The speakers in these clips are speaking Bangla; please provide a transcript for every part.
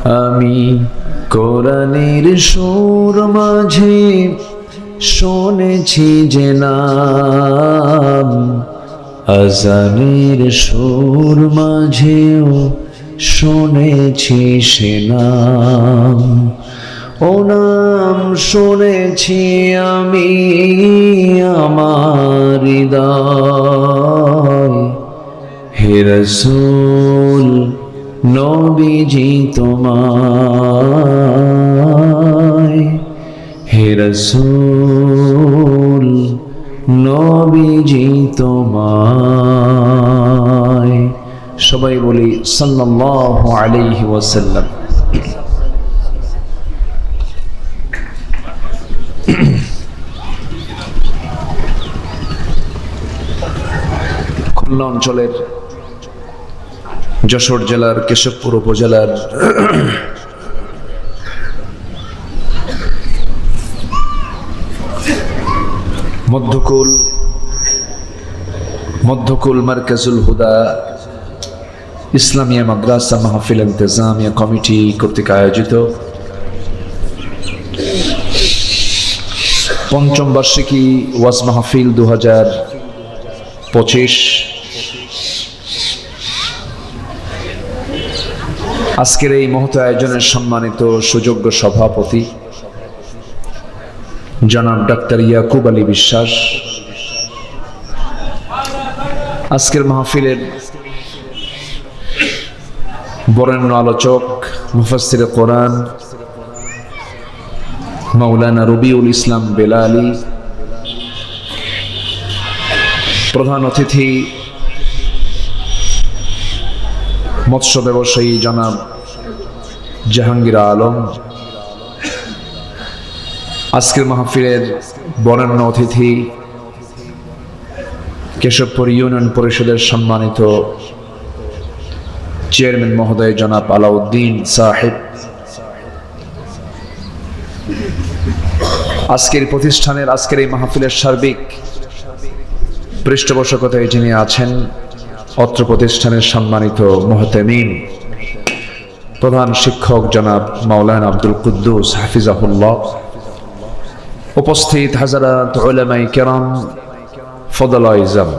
আমি কোরআনের সুর মাঝে শুনেছি যে নাম, আজানের সুর মাঝেও শুনেছি সে নাম। ও নাম শুনেছি আমি আমার হৃদয়, হে রাসূল নবীজি তোমায়, হে রাসূল নবীজি তোমায়। সবাই বলি সাল্লাল্লাহু আলাইহি ওয়াসাল্লাম। খুলনা অঞ্চলের যশোর জেলার কেশবপুর উপজেলার মধ্যকুল মারকাজুল হুদা ইসলামিয়া মাদ্রাসা মাহফিল ইন্তেজামিয়া কমিটি কর্তৃক আয়োজিত পঞ্চম বার্ষিকী ওয়াজ মাহফিল 2025। আজকের এই মহৎ আয়োজনের সম্মানিত সুযোগ্য সভাপতি জনাব ডাক্তার ইয়াকুব আলী বিশ্বাস, আজকের মাহফিলের বরেণ্য আলোচক মুফাসসিরে কোরআন মাওলানা রবিউল ইসলাম বেলালী, প্রধান অতিথি মৎস্য ব্যবসায়ী জনাব জাহাঙ্গীর আলম, আজকের মাহফিলের বরেণ্য অতিথি কেশবপুর ইউনিয়ন পরিষদের সম্মানিত চেয়ারম্যান মহোদয় জনাব আলাউদ্দিন সাহেব, আজকের প্রতিষ্ঠানের আজকের এই মাহফিলের সার্বিক পৃষ্ঠপোষকতায় যিনি আছেন অত্র প্রতিষ্ঠানের সম্মানিত মুহতামিম প্রধান শিক্ষক জনাব মাওলানা আব্দুল কুদ্দুস হাফিজাহুল্লাহ, উপস্থিত হাজারাত উলামায়ে কেরাম, ফদলায়ে ইজম,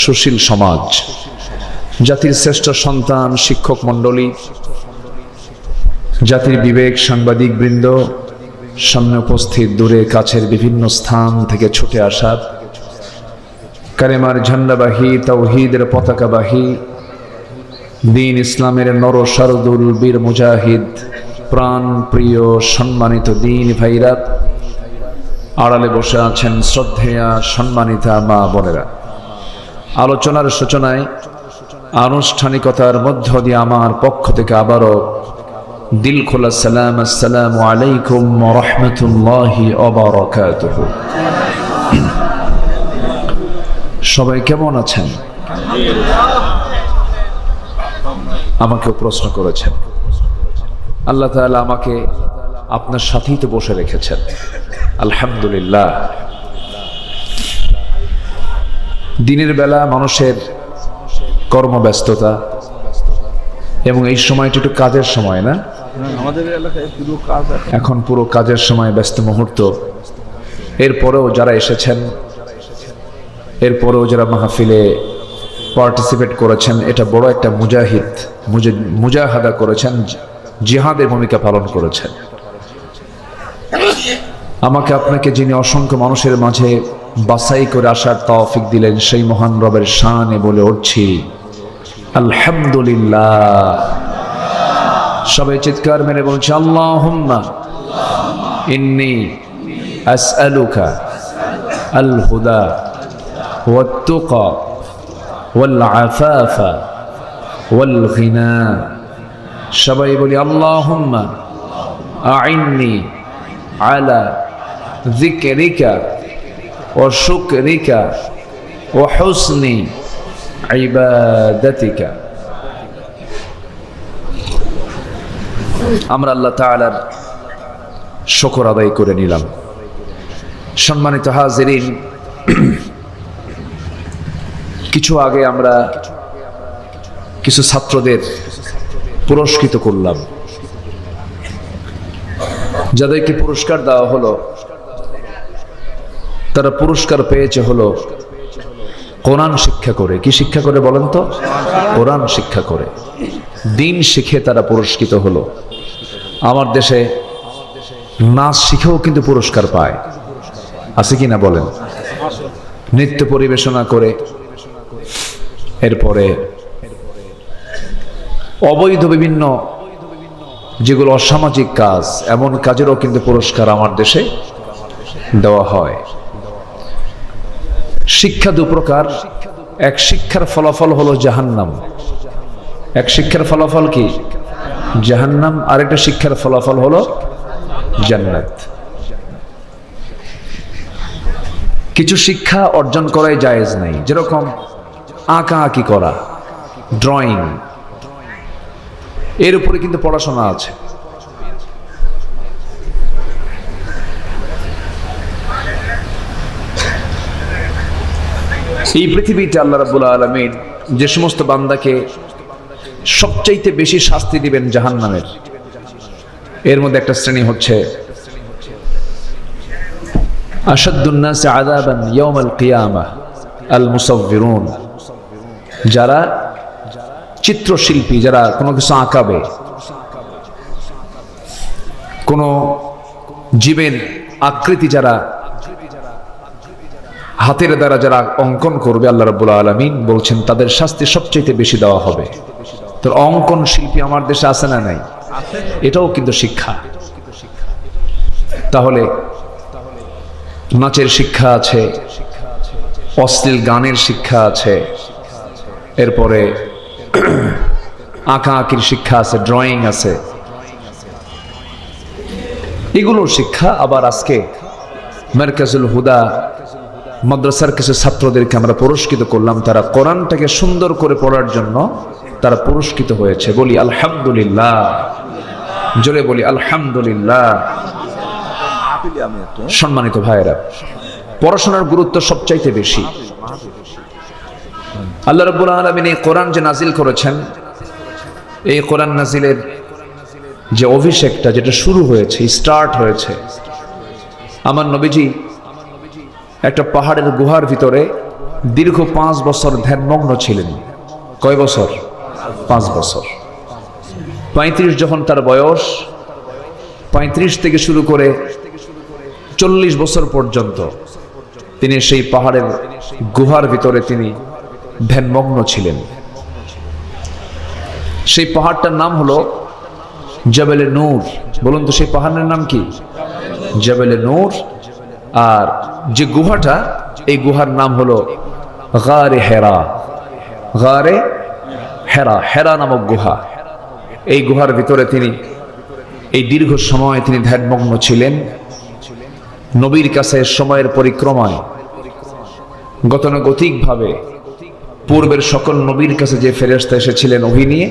সুশীল সমাজ, জাতির শ্রেষ্ঠ সন্তান শিক্ষক মণ্ডলী, জাতির বিবেক সাংবাদিক বৃন্দ, সামনে উপস্থিত দূরে কাছের বিভিন্ন স্থান থেকে ছুটে আসা কালেমার ঝান্ডাবাহী, তাওহীদের পতাকাবাহী, দ্বীন ইসলামের নর শারদুল বীর মুজাহিদ, প্রাণ প্রিয় সম্মানিত দ্বীন ভাইরা, আড়ালে বসে আছেন শ্রদ্ধেয়া সম্মানিতা মা বোনেরা। আলোচনার সূচনায় আনুষ্ঠানিকতার মধ্য দিয়ে আমার পক্ষ থেকে আবারও দিল খোলা সালাম, আসসালামু আলাইকুম ওয়া রাহমাতুল্লাহি ওয়া বারাকাতুহু। সবাই কেমন আছেন? আমাকেও প্রশ্ন করেছেন। আল্লাহ তাআলা আমাকে আপনার সাথেই তো বসে রেখেছেন, আলহামদুলিল্লাহ। দিনের বেলা মানুষের কর্মব্যস্ততা এবং এই সময়টা একটু কাজের সময়, না? আমাদের এলাকায় পুরো কাজ, এখন পুরো কাজের সময়, ব্যস্ত মুহূর্ত। এরপরেও যারা এসেছেন, এরপরেও যারা মাহফিলে পার্টিসিপেট করেছেন, এটা বড় একটা মুজাহাদা করেছেন, জিহাদের ভূমিকা পালন করেছেন। আমাকে আপনাকে যিনি অসংখ্য মানুষের মাঝে বাছাই করে আসার তৌফিক দিলেন, সেই মহান রবের শানে বলে উঠছি আলহামদুলিল্লাহ। সবাই চিৎকার মেরে বলছে আল্লাহুম্মা ইন্নী আসআলুকা আল হুদা ওয়াত তুকা ওয়াল আফাফা ওয়াল গিনা। সবাই বলি আল্লাহুম্মা আইন্নি আলা যিকরিকা ওয়া শুকরিকা ওয়া হুসনি ইবাদাতিকা। আমরা আল্লাহ তাআলার শুকর আদায় করে নিলাম। সম্মানিত হাজিরিন, কিছু আগে আমরা কিছু ছাত্রদের পুরস্কৃত করলাম। যাদেরকে পুরস্কার দেওয়া হলো তারা পুরস্কার পেয়েছে হলো কোরআন শিক্ষা করে। কি শিক্ষা করে বলেন তো? কোরআন শিক্ষা করে, দিন শিখে তারা পুরস্কৃত হলো। আমার দেশে নাচ শিখেও কিন্তু পুরস্কার পায়, আছে কি না বলেন? নৃত্য পরিবেশনা করে, এরপরে অবৈধ বিভিন্ন যেগুলো অসামাজিক কাজ, এমন কাজেরও কিন্তু পুরস্কার আমার দেশে দেওয়া হয়। শিক্ষা দু প্রকার, এক শিক্ষার ফলাফল হলো জাহান্নাম, এক শিক্ষার ফলাফল কি? জাহান্নাম, আরেকটা শিক্ষার ফলাফল হলো জান্নাত। কিছু শিক্ষা অর্জন করাই জায়েজ নাই, যেরকম আঁকাআঁকি করা, ড্রয়িং, এর উপরে কিন্তু পড়াশোনা আছে। এই পৃথিবীতে আল্লাহ রাব্বুল আলামিন যে সমস্ত বান্দাকে সবচাইতে বেশি শাস্তি দিবেন জাহান্নামের, এর মধ্যে একটা শ্রেণী হচ্ছে আশাদ্দুন নাসি আযাবান ইয়াউমাল কিয়ামাহ আল মুসাউবিরুন, যারা চিত্রশিল্পী, যারা কোনো কিছু আঁকাবে, কোনো জীবের আকৃতি যারা হাতের দ্বারা যারা অঙ্কন করবে, আল্লাহ রাব্বুল আলামিন বলছেন তাদের শাস্তি সবচেয়ে বেশি দেওয়া হবে। তো অঙ্কন শিল্পী আমার দেশে আছে না নাই? এটাও কিন্তু শিক্ষা। তাহলে নাচের শিক্ষা আছে, অশ্লীল গানের শিক্ষা আছে, এরপরে আঁকাআঁকির শিক্ষা আছে, ড্রয়িং আছে, এগুলোর শিক্ষা। আবার আজকে মারকাজুল হুদা মাদ্রাসার কিছু ছাত্রদেরকে আমরা পুরস্কৃত করলাম, তারা কোরআনটাকে সুন্দর করে পড়ার জন্য তারা পুরস্কৃত হয়েছে। বলি আলহামদুলিল্লাহ, জোরে বলি আলহামদুলিল্লাহ। সম্মানিত ভাইয়েরা, পড়াশোনার গুরুত্ব সবচাইতে বেশি। আল্লাহ রাব্বুল আলামিন এই কোরআন যে নাজিল করেছেন, এই কোরআন নাজিলের যে অভিষেকটা, যেটা শুরু হয়েছে, স্টার্ট হয়েছে, আমার নবীজি একটা পাহাড়ের গুহার ভিতরে দীর্ঘ 5 বছর ধ্যানমগ্ন ছিলেন। কয় বছর? 5 বছর। 35 যখন তার বয়স, 35 থেকে শুরু করে 40 বছর পর্যন্ত তিনি সেই পাহাড়ের গুহার ভিতরে তিনি ধ্যানমগ্ন ছিলেন। সেই পাহাড়টার নাম হলো জাবেলে নূর। বলুন তো সেই পাহাড়ের নাম কি? জাবেলে নূর। আর যে গুহাটা, এই গুহার নাম হলো গারে হেরা। গারে হেরা, হেরা নামক গুহা। এই গুহার ভিতরে তিনি এই দীর্ঘ সময় তিনি ধ্যানমগ্ন ছিলেন। নবীর কাছে সময়ের পরিক্রমায় গতানুগতিকভাবে পূর্বের সকল নবীর কাছে যে ফেরেশতা এসেছিলেন ওহী নিয়ে,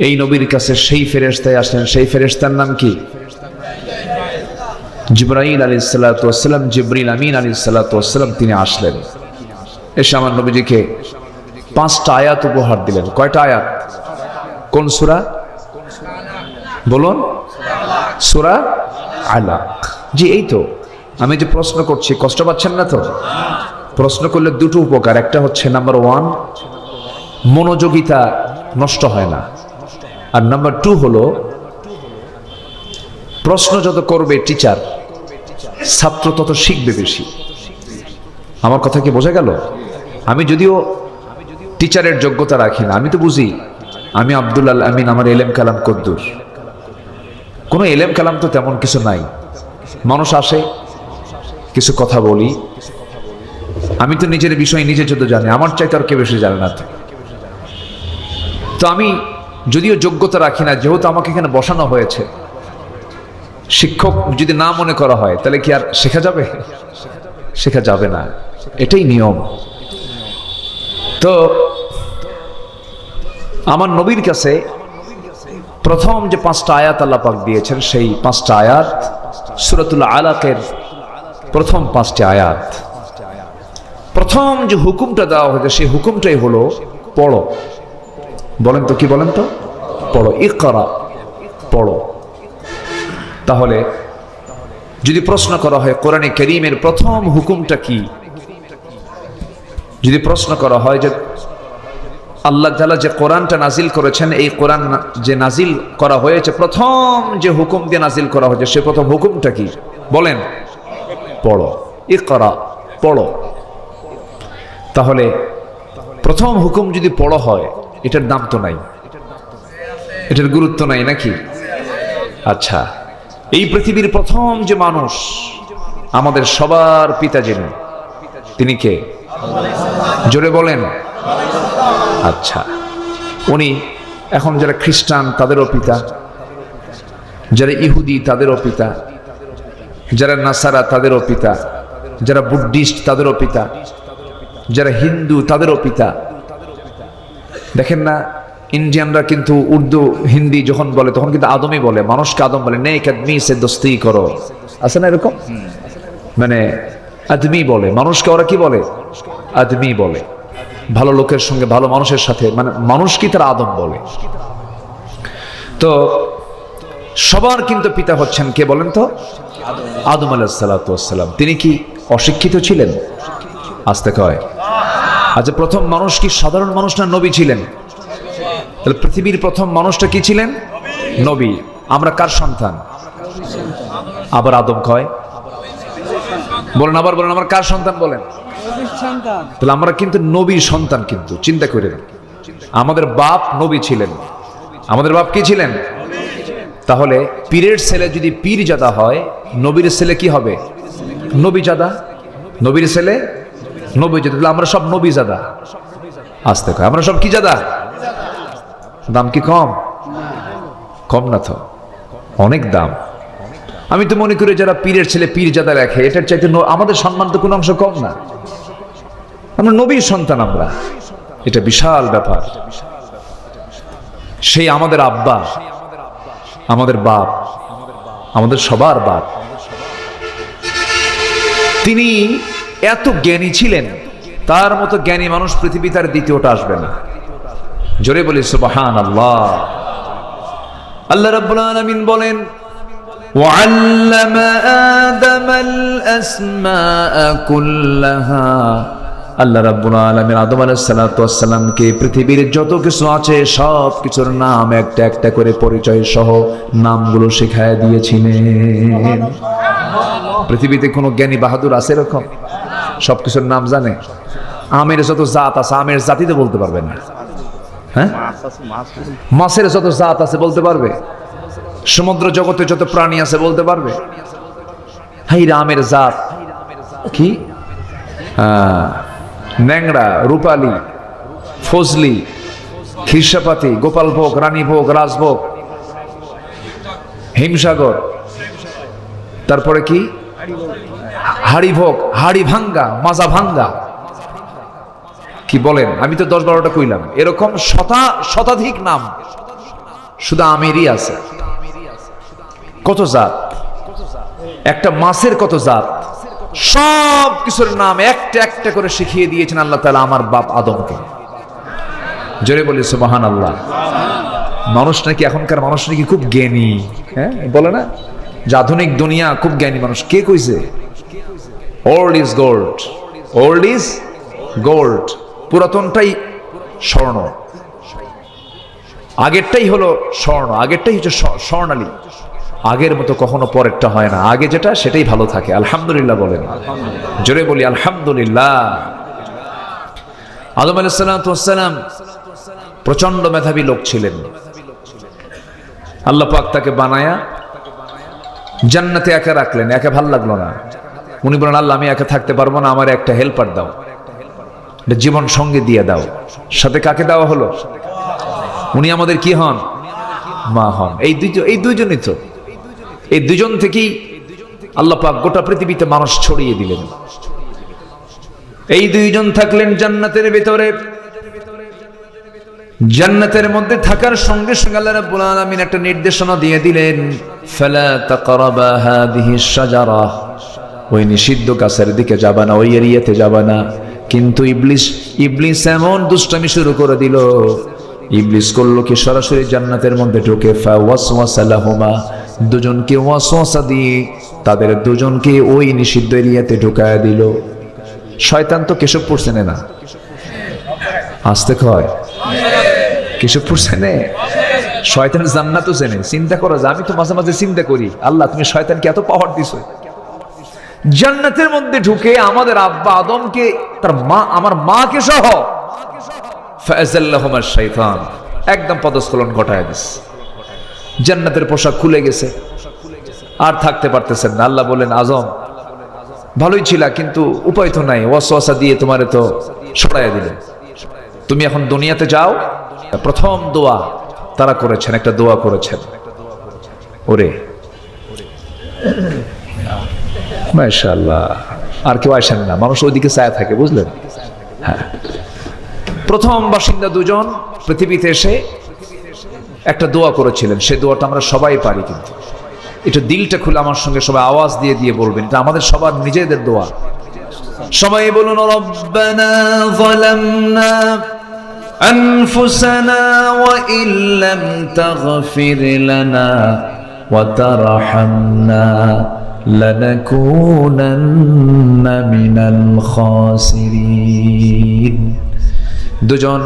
এই নবীর কাছে সেই ফেরেশতাই আসলেন। সেই ফেরেশতার নাম কি? জিবরাইল আলাইহিস সালাতু ওয়াস সালাম, জিবরিল আমিন আলাইহিস সালাতু ওয়াস সালাম। তিনি আসলেন, এসে আমার নবীজিকে 5টা আয়াত উপহার দিলেন। কয়টা আয়াত? কোন সূরা? বলুন। সূরা আলাক। জি, এই তো। আমি যে প্রশ্ন করছি, কষ্ট পাচ্ছেন না তো? প্রশ্ন করলে দুটো উপকার। একটা হচ্ছে নাম্বার 1, মনোযোগিতা নষ্ট হয় না। আর নাম্বার 2 হলো, প্রশ্ন যত করবে টিচার, ছাত্র তত শিখবে বেশি। আমার কথা কি বোঝা গেল? আমি যদিও টিচারের যোগ্যতা রাখি না, আমি তো বুঝি আমি আব্দুল আল আমিন, আমার এলেম কালাম কদ্দুর। কোনো এলেম কালাম তো তেমন কিছু নাই। মানুষ আসে, কিছু কথা বলি, আমি তো নিজের বিষয় নিজে যত জানি, আমার চাইতে আর কেউ বেশি জানে না। তো আমি যদিও যোগ্যতা রাখি না, যেহেতু আমাকে এখানে বসানো হয়েছে, শিক্ষক যদি না মনে করা হয় তাহলে কি আর শেখা যাবে? শেখা যাবে না, এটাই নিয়ম। তো আমার নবীর কাছে প্রথম যে 5টা আয়াত আল্লাহ পাক দিয়েছেন, সেই 5টা আয়াত সূরাতুল আলাকের প্রথম 5টি আয়াত। প্রথম যে হুকুমটা দেওয়া হয়েছে, সেই হুকুমটাই হলো পড়ো। বলেন তো, কি বলেন তো? পড়ো। ইকরা, পড়ো। তাহলে যদি প্রশ্ন করা হয় কোরআনে কারীমের প্রথম হুকুমটা কি, যদি প্রশ্ন করা হয় যে আল্লাহ তাআলা যে কোরআনটা নাজিল করেছেন, এই কোরআন যে নাজিল করা হয়েছে, প্রথম যে হুকুম দিয়ে নাজিল করা হয়েছে, সে প্রথম হুকুমটা কি বলেন? পড়ো, ইকরা, পড়ো। তাহলে প্রথম হুকুম যদি পড়ো হয়, এটার দাম তো নাই, এটার গুরুত্ব নাই নাকি? আচ্ছা, এই পৃথিবীর প্রথম যে মানুষ, আমাদের সবার পিতা যিনি, তিনি কে? জোরে বলেন। আচ্ছা, উনি এখন যারা খ্রিস্টান তাদেরও পিতা, যারা ইহুদি তাদেরও পিতা, যারা নাসারা তাদেরও পিতা, যারা বুদ্ধিস্ট তাদেরও পিতা, যারা হিন্দু তাদেরও পিতা। দেখেন না, ইন্ডিয়ানরা কিন্তু উর্দু হিন্দি যখন বলে তখন কিন্তু আদমই বলে, মানুষকে আদম বলে, নেক আদমি সে দোস্তি করো, আছে না এরকম? মানে আদমি বলে, মানুষকে ওরা কি বলে? আদমি বলে। ভালো লোকের সঙ্গে, ভালো মানুষের সাথে, মানে মানুষ কি তারা আদম বলে। তো সবার কিন্তু পিতা হচ্ছেন কে বলেন তো? আদম আলাইহিস সালাতু ওয়াস সালাম। তিনি কি অশিক্ষিত ছিলেন? আস্তে কয়। আচ্ছা, প্রথম মানুষ কি সাধারণ মানুষ না নবী ছিলেন? তাহলে পৃথিবীর প্রথম মানুষটা কি ছিলেন? নবী। আমরা কার সন্তান? আবার আদম কয়, বলেন, আবার বলেন, আমরা কার সন্তান বলেন? তাহলে আমরা কিন্তু নবীর সন্তান। কিন্তু চিন্তা করেন, আমাদের বাপ নবী ছিলেন। আমাদের বাপ কি ছিলেন? তাহলে পীরের ছেলে যদি পীরজাদা হয়, নবীর ছেলে কি হবে? নবীজাদা। নবীর ছেলে নবীজাদা। তাহলে আমরা সব নবীজাদা। আসতে কয়, আমরা সব কি জাদা? দাম কি কম? কম না তো, অনেক দাম। আমি তো মনে করি যারা পীরের ছেলে পীরজাদা লেখে, এটার চাইতে আমাদের সম্মান তো কোনো অংশ কম না। আমরা নবীর সন্তান, আমরা, এটা বিশাল ব্যাপার। সেই আমাদের আব্বা, আমাদের বাপ, আমাদের সবার বাপ, তিনি এত জ্ঞানী ছিলেন, তার মতো জ্ঞানী মানুষ পৃথিবী তার দ্বিতীয়টা আসবে না। জোরে বলি সুবহানাল্লাহ। আল্লাহ রাব্বুল আলামিন বলেন, وَعَلَّمَ آدَمَ الْأَسْمَاءَ كُلَّهَا। আল্লাহ রাব্বুল আলামিন আদম আলাইহিস সালাতু ওয়াস সালামকে পৃথিবীর যত কিছু আছে সব কিছুর নাম একটা একটা করে পরিচয় সহ নামগুলো শেখায় দিয়েছিলেন। পৃথিবীতে কোনো জ্ঞানী বাহাদুর আছে এরকম? সব কিছুর নাম জানে? আমের যত জাত আছে, আমের জাতিতে বলতে পারবে না। হ্যাঁ, মাছের যত জাত আছে বলতে পারবে? সমুদ্র জগতে যত প্রাণী আছে বলতে পারবে? হাই রামের জাত কি? ন্যাংড়া, রূপালী, ফজলি, খিরসাপাতি, গোপালভোগ, রানীভোগ, রাজভোগ, হিমসাগর, তারপরে কি হাড়িভোগ, হাড়ি ভাঙ্গা, মাজা ভাঙ্গা। কি বলেন? আমি তো 10-12টা কইলাম। এরকম শতাধিক নাম শুধু আমেরই আছে। কত জাত! একটা মাছের কত জাত! সব কিছুর নাম একটা একটা করে শিখিয়ে দিয়েছেন আল্লাহ তাআলা আমার বাপ আদমকে। জোরে বলি সুবহানাল্লাহ। মানুষ নাকি, এখনকার মানুষ নাকি খুব জ্ঞানী। হ্যাঁ, বলে না যে আধুনিক দুনিয়া খুব জ্ঞানী মানুষ। কে কইছে? Old is gold, old is gold. পুরাতনটাই স্বর্ণ, আগেরটাই হলো স্বর্ণ, আগেরটাই হচ্ছে স্বর্ণালী। আগের মতো কখনো পরেরটা হয় না। আগে যেটা সেটাই ভালো থাকে। আলহামদুলিল্লাহ বলেন, জোরে বলি আলহামদুলিল্লাহ। আদম আলাইহিস সালাতু ওয়াস সালাম প্রচন্ড মেধাবী লোক ছিলেন। আল্লাহ পাক তাকে বানায়া জান্নাতে একা রাখলেন। একা ভাল লাগলো না। উনি বলেন, আল্লাহ আমি একা থাকতে পারবো না, আমার একটা হেল্পার দাও, জীবন সঙ্গে দিয়ে দাও। সাথে কাকে দেওয়া হলো? উনি আমাদের কি হন? মা হন। এই দুইজনই তো, এই দুজন থেকেই আল্লাহ পাক গোটা পৃথিবীতে মানুষ ছড়িয়ে দিলেন। এই দুইজন থাকলেন জান্নাতের ভিতরে। জান্নাতের মধ্যে থাকার সঙ্গে সঙ্গে আল্লাহ রাব্বুল আলামিন একটা নির্দেশনা দিয়ে দিলেন, ফালা তাকরাবা হাদিহিশ শাজারা, ওই নিষিদ্ধ গাছের দিকে যাবা না, ওই এরিয়াতে যাবা না। কিন্তু ইবলিস এমন দুষ্টামি শুরু করে দিল। ইবলিস করলো কি, সরাসরি জান্নাতের মধ্যে ঢুকে ফাওয়াসওয়াসা লাহুমা, দুজনকে ওয়াসওয়াসা দিয়ে তাদের দুজনকে ওই নিষিদ্ধ এরিয়াতে ঢুকায় দিল। শয়তান তো কেশবপুর চেনে না, আসতে কয় কেশবপুর চেনে, শয়তান জান্নাতও চেনে। চিন্তা করা যায়, আমি তো মাঝে মাঝে চিন্তা করি, আল্লাহ তুমি শয়তানকে এত পাওয়ার দিছো, জান্নাতের মধ্যে ঢুকে আমাদের আব্বা আদমকে, তার মা, আমার মাকে সহ ফাযাল্লাহুমা শাইতান একদম পদস্খলন ঘটায় দিছে। জান্নাতের পোশাক খুলে গেছে, আর থাকতে পারতেছেন না। আল্লাহ বলেন, আজম ভালোই ছিলা, কিন্তু উপায় তো নাই, ওয়াসওয়াসা দিয়ে তোমারে তো সরাইয়া দিলে, তুমি এখন দুনিয়াতে যাও। প্রথম দোয়া তারা করেছেন, একটা দোয়া করেছেন, ওরে মাশাআল্লাহ, আর কেউ আসেন না, মানুষ ওইদিকে চায় থাকে, বুঝলেন? হ্যাঁ, প্রথম বাসিন্দা দুজন পৃথিবীতে এসে একটা দোয়া করেছিলেন। সে দোয়াটা আমরা সবাই পারি, কিন্তু এটা দিলটা খুলে আমার সঙ্গে সবাই আওয়াজ দিয়ে দিয়ে বলবেন, এটা আমাদের সবার নিজেদের দোয়া। সবাই বলুন, রব্বানা যালামনা আনফুসানা ওয়া ইল্লাম তাগফির লানা ওয়া তারহামনা লানাকুনান্না মিনাল খাসিরিন। দুজন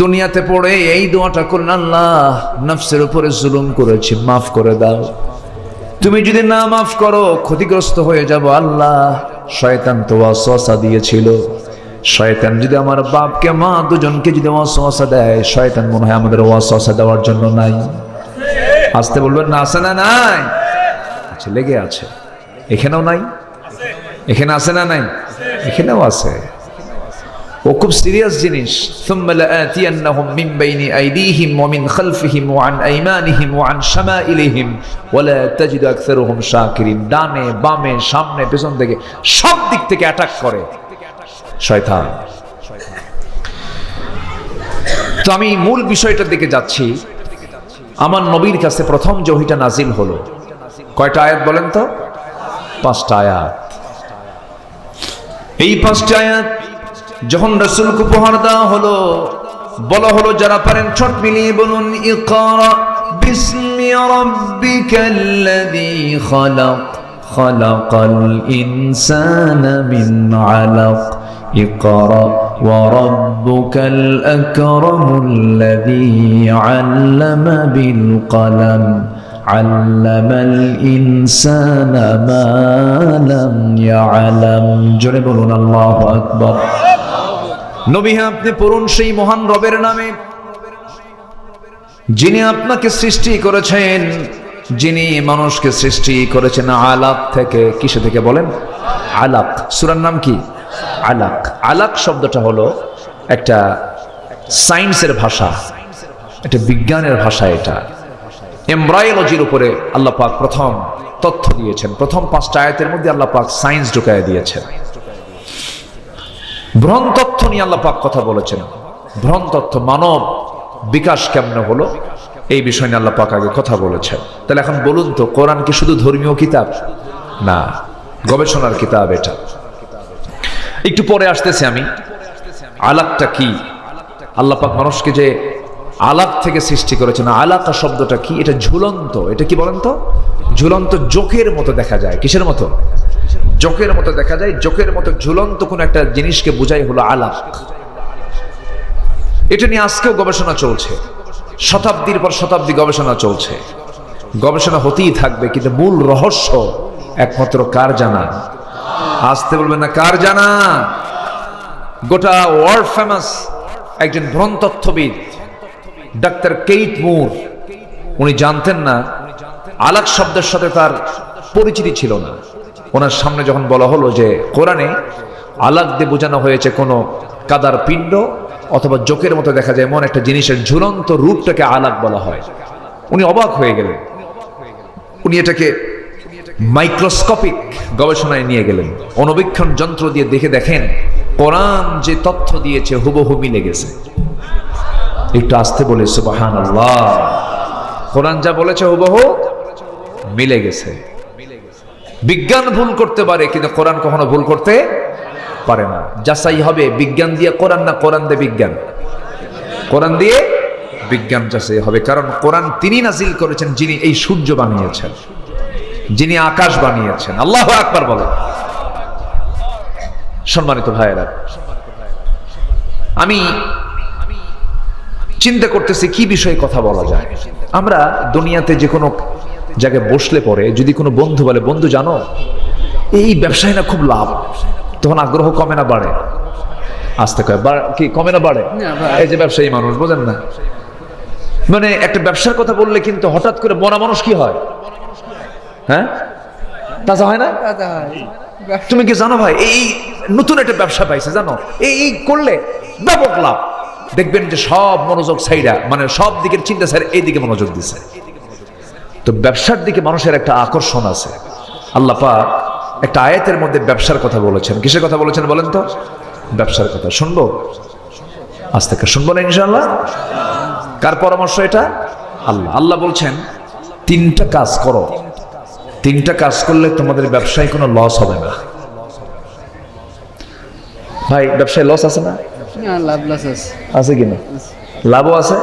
দুনিয়াতে পড়ে এই দোয়াটা করলেন, আল্লাহ নফসের উপরে জুলুম করেছি, মাফ করে দাও, তুমি যদি না মাফ করো ক্ষতিগ্রস্ত হয়ে যাব। আল্লাহ শয়তান তো ওয়াসওয়াসা দিয়েছিল, শয়তান যদি আমার বাপকে মা দুজনকে যদি ওয়াসওয়াসা দেয়, শয়তান মনে হয় আমাদের ওয়াসওয়াসা দেওয়ার জন্য নাই। আসতে বলবেন না, আছে না নাই? আচ্ছা, লেগে আছে, এখানেও নাই, এখানে আছে না নাই? এখানেও আছে। ও খুব সিরিয়াস জিনিস। সুম্মা লাআতিয়ান্নাহুম মিন বাইনি আইদিহিম ওয়া মিন খালফিহিম ওয়া আন আইমানিহিম ওয়া আন শামাইলিহিম ওয়া লা তাজিদু আকসারুহুম শাকিরিন। ডানে বামে সামনে পেছন থেকে সব দিক থেকে অ্যাটাক করে শয়তান। তো আমি মূল বিষয়টার দিকে যাচ্ছি। আমার নবীর কাছে প্রথম যে ওহীটা নাজিল হলো, কয়টা আয়াত বলেন তো? 5টা আয়াত। এই 5টা আয়াত যখন রাসূলকে উপহার দেওয়া হলো, বলা হলো যারা পারেন ঠোঁট মিলিয়ে বলুন, ইকরা বিসমি রাব্বিকাল্লাযী খালাক খালাকাল ইনসানা মিন আলাক ইকরা ওয়া রাব্বুকাল আকরামুল্লাযী আল্লামা বিল কলম আল্লামাল ইনসানা মা লাম ইয়ালাম। জোরে বলুন আল্লাহু আকবার। নবী, আপনি পড়ুন সেই মহান রবের নামে, যিনি আপনাকে সৃষ্টি করেছেন, যিনি মানুষকে সৃষ্টি করেছেন আলাক থেকে। কিসে থেকে বলেন? আলাক। সূরার নাম কি? আলাক। আলাক শব্দটা হলো একটা সায়েন্সের ভাষা, এটা বিজ্ঞানের ভাষা। এটা এমব্রায়োলজির উপরে আল্লাহ পাক প্রথম তথ্য দিয়েছেন। প্রথম 5টা আয়াতের মধ্যে আল্লাহ পাক সায়েন্স ঢুকায় দিয়েছেন। ভ্রণ তথ্য নিয়ে আল্লাহ পাক কথা বলেছেন। ভ্রণ তথ্য, মানব বিকাশ কেমনে হলো, এই বিষয় নিয়ে আল্লাহ পাক আগে কথা বলেছেন। তাহলে এখন বলুন তো, কোরআন কি শুধু ধর্মীয় কিতাব? না, গবেষণার কিতাব এটা। একটু পরে আসতেছে আমি। আলাকটা কি? আল্লাহ পাক মানুষকে যে আলাক থেকে সৃষ্টি করেছেন, আলাকা শব্দটা কি? এটা ঝুলন্ত। এটা কি বলেন তো? ঝুলন্ত, জোকের মতো দেখা যায়। কিসের মতো? জোকের মতো দেখা যায়। জোকের মতো ঝুলন্ত কোন একটা জিনিসকে বোঝাই হলো আলাক। এটা নিয়ে আজকেও গবেষণা চলছে, শতাব্দীর পর শতাব্দী গবেষণা চলছে। গবেষণা হতেই থাকবে, কিন্তু মূল রহস্য একমাত্র কার জানা? আসতে বলবেন না, কার জানা? গোটা ওয়ার্ল্ড ফেমাস একজন ভ্রণতত্ত্ববিদ ডাক্তার কেইট মুর, উনি জানতেন না, আলাক শব্দের সাথে তার পরিচিতি ছিল না। ওনার সামনে যখন বলা হলো যে কোরআনে আলাক দিয়ে বোঝানো হয়েছে কোনো কাদার পিণ্ড অথবা জোকের মতো দেখা যায় এমন একটা জিনিসের ঝুলন্ত রূপটাকে আলাক বলা হয়, উনি অবাক হয়ে গেলেন। উনি এটাকে মাইক্রোস্কোপিক গবেষণায় নিয়ে গেলেন, অণুবীক্ষণ যন্ত্র দিয়ে দেখেন কোরআন যে তথ্য দিয়েছে হুবহু মিলে গেছে। একটু আসতে বলে সুবহানাল্লাহ। কোরআন যা বলেছে হুবহু মিলে গেছে। বিজ্ঞান ভুল করতে পারে, কিন্তু কোরআন কখনো ভুল করতে পারে না। যাচাই হবে বিজ্ঞান দিয়ে কোরআন, না কোরআন দিয়ে বিজ্ঞান? কোরআন দিয়ে বিজ্ঞান চাষে হবে, কারণ কোরআন তিনি নাজিল করেছেন যিনি এই সূর্য বানিয়েছেন, যিনি আকাশ বানিয়েছেন। আল্লাহু আকবার বলেন। সম্মানিত ভাইয়েরা, আমি চিন্তা করতেছি কি বিষয়ে কথা বলা যায়। আমরা দুনিয়াতে যে কোনো জায়গায় বসলে পরে যদি কোনো বন্ধু বলে, বন্ধু জানো এই ব্যবসায় না খুব লাভ, তখন আগ্রহ কমে না বাড়ে? আসতে কয় কি কমে না বাড়ে? এই যে ব্যবসায়ী মানুষ, বোঝেন না, মানে একটা ব্যবসার কথা বললে কিন্তু হঠাৎ করে মনা মানুষ কি হয়, হ্যাঁ তাজা হয় না? তুমি কি জানো ভাই এই নতুন একটা ব্যবসা পাইছে, জানো এই করলে ব্যাপক লাভ। দেখবেন যে সব মনোযোগ সাইডা, মানে সব দিকের চিন্তা স্যার এই দিকে মনোযোগ দিছে। তো ব্যবসার দিকে মানুষের একটা আকর্ষণ আছে। আল্লাহ পাক একটা আয়াতের মধ্যে ব্যবসার কথা বলেছেন। কিসের কথা বলেছেন বলেন তো? ব্যবসার কথা। শুনবো? আজ থেকে শুনবো না ইনশাআল্লাহ? কার পরামর্শ এটা? আল্লাহ। আল্লাহ বলছেন তিনটা কাজ করো, তিনটা কাজ করলে তোমাদের ব্যবসায় কোনো লস হবে না। ভাই ব্যবসায় লস আছে না? আছে কিনা? লাভও আছে,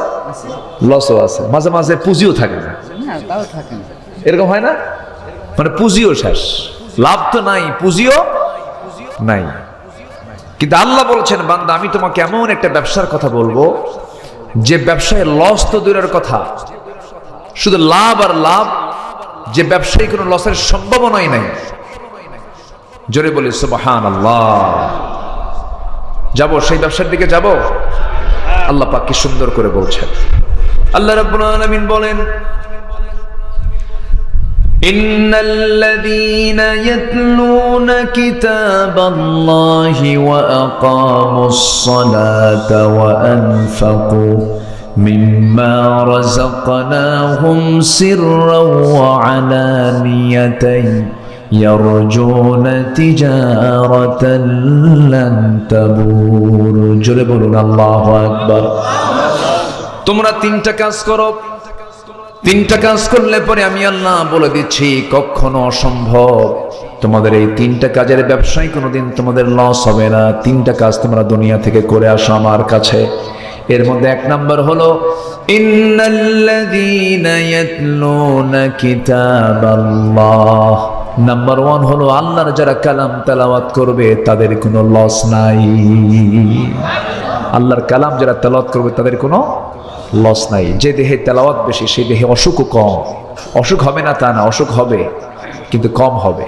লসও আছে, মাঝে মাঝে পুঁজিও থাকে না, এরকম হয় না? মানে পুঁজিও শেষ, লাভ তো নাই, পুঁজিও নাই। কিন্তু আল্লাহ বলছেন বান্দা আমি তোমাকে এমন একটা ব্যবসার কথা বলবো যে ব্যবসায় লস তো দূরের কথা, শুধু লাভ আর লাভ, যে ব্যবসায় কোনো লসের সম্ভাবনাই নাই। জোরে বলি সুবহানাল্লাহ। যাবো সেই ব্যবসার দিকে যাব? আল্লাহ পাক কি সুন্দর করে বলছেন। আল্লাহ রাব্বুল আলামিন বলেন ইন্নাল্লাযীনা ইয়াতলুনা কিতাবাল্লাহি ওয়া আকামুস সালাতা ওয়া আনফাকু মিম্মা রাযাকনাহুম সিররাও ওয়া আলানিয়াতান ইয়ারজুনা তিজারাতান লান তাবুর। জোরে বলুন আল্লাহু আকবার। তোমরা তিনটা কাজ করো, তিনটা কাজ করলে পরে আমি আল্লাহ বলে দিচ্ছি কখনো অসম্ভব তোমাদের এই তিনটা কাজের ব্যবসায় কোনোদিন তোমাদের লস হবে না। তিনটা কাজ তোমরা দুনিয়া থেকে করে আসো আমার কাছে। এর মধ্যে এক নাম্বার হলো ইন্নাল্লাযীনা ইয়াতলুনা কিতাবাল্লাহ। নাম্বার ওয়ান হলো আল্লাহর যারা কালাম তেলাওয়াত করবে তাদের কোনো লস নাই। আল্লাহর কালাম যারা তেলাওয়াত করবে তাদের কোনো লস নাই। যে দেহে তেলাওয়াত বেশি সেই দেহে অসুখও কম। অসুখ হবে না তা না, অসুখ হবে কিন্তু কম হবে।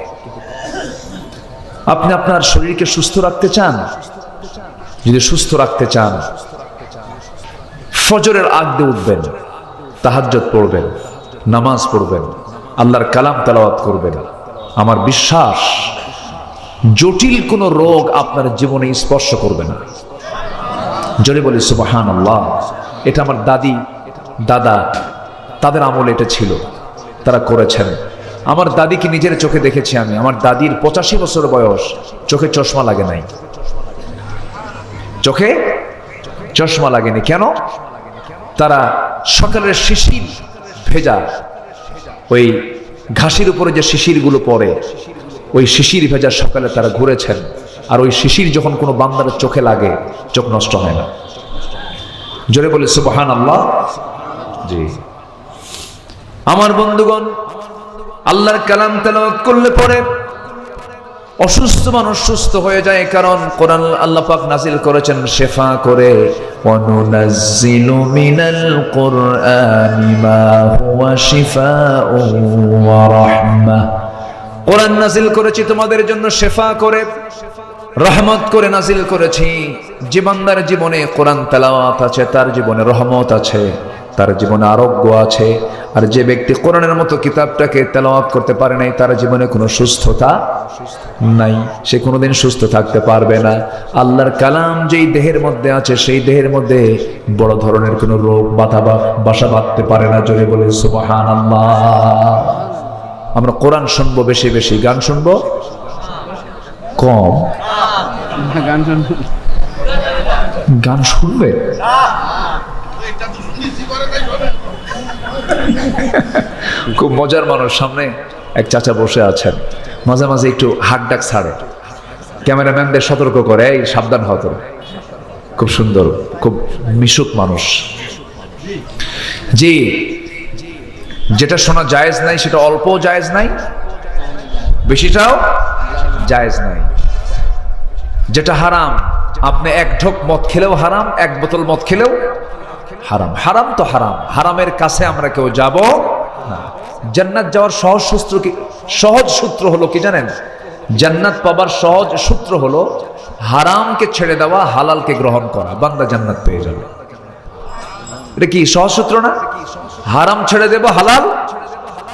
আপনি আপনার শরীরকে সুস্থ রাখতে চান? যদি সুস্থ রাখতে চান ফজরের আগ দিয়ে উঠবেন, তাহাজ্জুদ পড়বেন, নামাজ পড়বেন, আল্লাহর কালাম তেলাওয়াত করবেন। আমার বিশ্বাস জটিল কোনো রোগ আপনার জীবনে স্পর্শ করবে না। জোরে বলি সুবহানাল্লাহ। এটা আমার দাদি দাদা তাদের আমলে এটা ছিল, তারা করেছেন। আমার দাদিকে নিজের চোখে দেখেছি আমি। আমার দাদির 85 বছর বয়স, চোখে চশমা লাগে নাই। চোখে চশমা লাগেনি কেন? তারা সকালের শিশির ভেজা, ওই ঘাসের উপরে যে শিশিরগুলো পড়ে, ওই শিশির ভেজা সকালে তারা ঘুরেছেন। আর ওই শিশির যখন কোনো বান্দার চোখে লাগে চোখ নষ্ট হয় না। জোরে বলে সুবহানাল্লাহ। জি আমার বন্ধুগণ, আল্লাহর কালাম তেলাওয়াত করলে পরে অসুস্থ মানুষ সুস্থ হয়ে যায়, কারণ কোরআন আল্লাহ পাক নাজিল করেছেন শেফা করে। ওয়ানুনাজ্জিলু মিনাল কুরআনি মা হুয়া শিফাউন ওয়া রাহমাহ। কোরআন নাজিল করেছি তোমাদের জন্য শেফা করে, রহমত করে নাজিল করেছি। যে বান্দার জীবনে কোরআন তেলাওয়াত আছে তার জীবনে রহমত আছে, তার জীবনে আরোগ্য আছে। আর যে ব্যক্তি কোরআনের মতো কিতাবটাকে তেলাওয়াত করতে পারে নাই তার জীবনে কোনো সুস্থতা নাই, সে কোনোদিন সুস্থ থাকতে পারবে না। আল্লাহর কালাম যেই দেহের মধ্যে আছে সেই দেহের মধ্যে বড় ধরনের কোনো রোগ বাসা বাঁধতে পারে না। জোরে বলে সুবহানাল্লাহ। আমরা কোরআন শুনবো বেশি বেশি, গান শুনবো কম। গান শুনবে খুব মজার মানুষ। সামনে এক চাচা বসে আছেন, মাঝে মাঝে একটু হাক ডাক ছাড়ে, ক্যামেরাম্যানদের সতর্ক করে এই সাবধান হতো। খুব সুন্দর, খুব মিশুক মানুষ। জি, যেটা শোনা জায়েজ নাই সেটা অল্প জায়েজ নাই, বেশিটাও জায়েজ নাই। যেটা হারাম, আপনি এক ঢোক মদ খেলেও হারাম, এক বোতল মদ খেলেও হারাম। হারাম তো হারাম, হারামের কাছে আমরা কেউ যাব না। জান্নাত যাওয়ার সহজ সূত্র হলো কি জানেন? জান্নাত পাবার সহজ সূত্র হলো হারামকে ছেড়ে দেওয়া, হালালকে গ্রহণ করা, বান্দা জান্নাত পেয়ে যাবে। এটা কি সহজ সূত্র না? হারাম ছেড়ে দেব, হালাল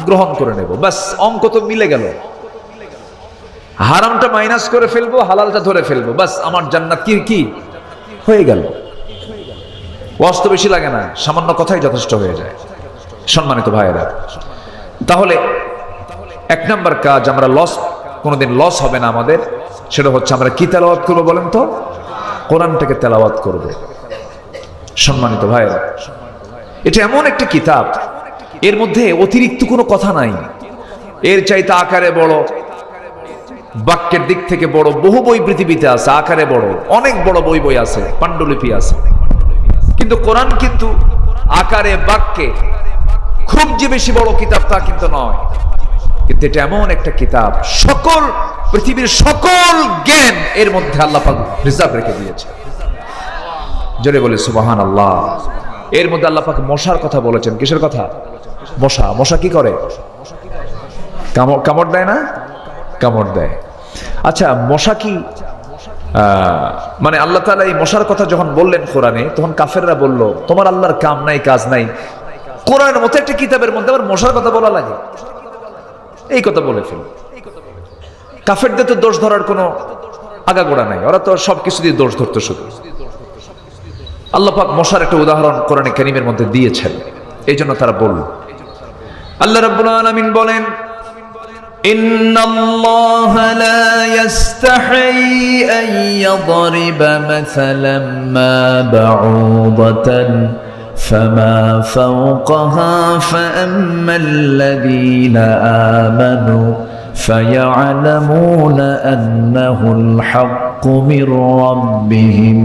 গ্রহণ করে নেব, ব্যাস অঙ্ক তো মিলে গেল। হারামটা মাইনাস করে ফেলবো, হালালটা ধরে ফেলবো, ব্যাস আমার জান্নাত কি হয়ে গেল। ওয়াজ তো বেশি লাগে না, সামান্য কথাই যথেষ্ট হয়ে যায়। সম্মানিত ভাইয়েরা, তাহলে এক নাম্বার কাজ, আমরা কোনোদিন লস হবে না আমাদের, সেটা হচ্ছে আমরা কি তেলাওয়াত করবো বলেন তো? কোরআনটাকে তেলাওয়াত করব। সম্মানিত ভাইয়েরা, এটা এমন একটা কিতাব, এর মধ্যে অতিরিক্ত কোনো কথা নাই। এর চাইতে আকারে বড়, বাক্যের দিক থেকে বড় বহু বই পৃথিবীতে আছে, আকারে বড় অনেক বড় বই আছে, পাণ্ডুলিপি আছে। কিন্তু কোরআন কিন্তু আকারে বাক্যে খুব যে বেশি বড় কিতাব তা কিন্তু নয়। কিন্তু এটা এমন একটা কিতাব, সকল পৃথিবীর সকল জ্ঞান এর মধ্যে আল্লাহ পাক রিজার্ভ রেখে দিয়েছে। জোরে বলে সুবহানাল্লাহ। এর মধ্যে আল্লাহ পাক মশার কথা বলেছেন। কিসের কথা? মশা কি করে? কামড় দেয় না? কামড় দেয়। আচ্ছা, মশা কি মানে আল্লাহ তাআলা এই মশার কথা যখন বললেন কোরআনে, তখন কাফেররা বলল তোমার আল্লাহর কাম নাই কাজ নাই, কোরআনের মতো একটা কিতাবের মধ্যে আবার মশার কথা বলা লাগে? এই কথা বলে ফেল। কাফেরদের তো দোষ ধরার কোনো আগাগোড়া নাই, ওরা তো সবকিছু দিয়ে দোষ ধরতে শুরু। আল্লাহ পাক মশার একটা উদাহরণ কোরআনে কারীমের মধ্যে দিয়েছেন, এই জন্য তারা বলল। আল্লাহ রাব্বুল আলামিন বলেন, ইন্নাল্লাহা লা ইস্তাহি আন ইয়াদরিবা মাসালাম মা বাউদাতান ফামা ফাওকাহা ফাআম্মাল্লাযীনা আমানু ফায়া'লামুনা আন্নাহুল হাক্কু মির রাব্বিহিম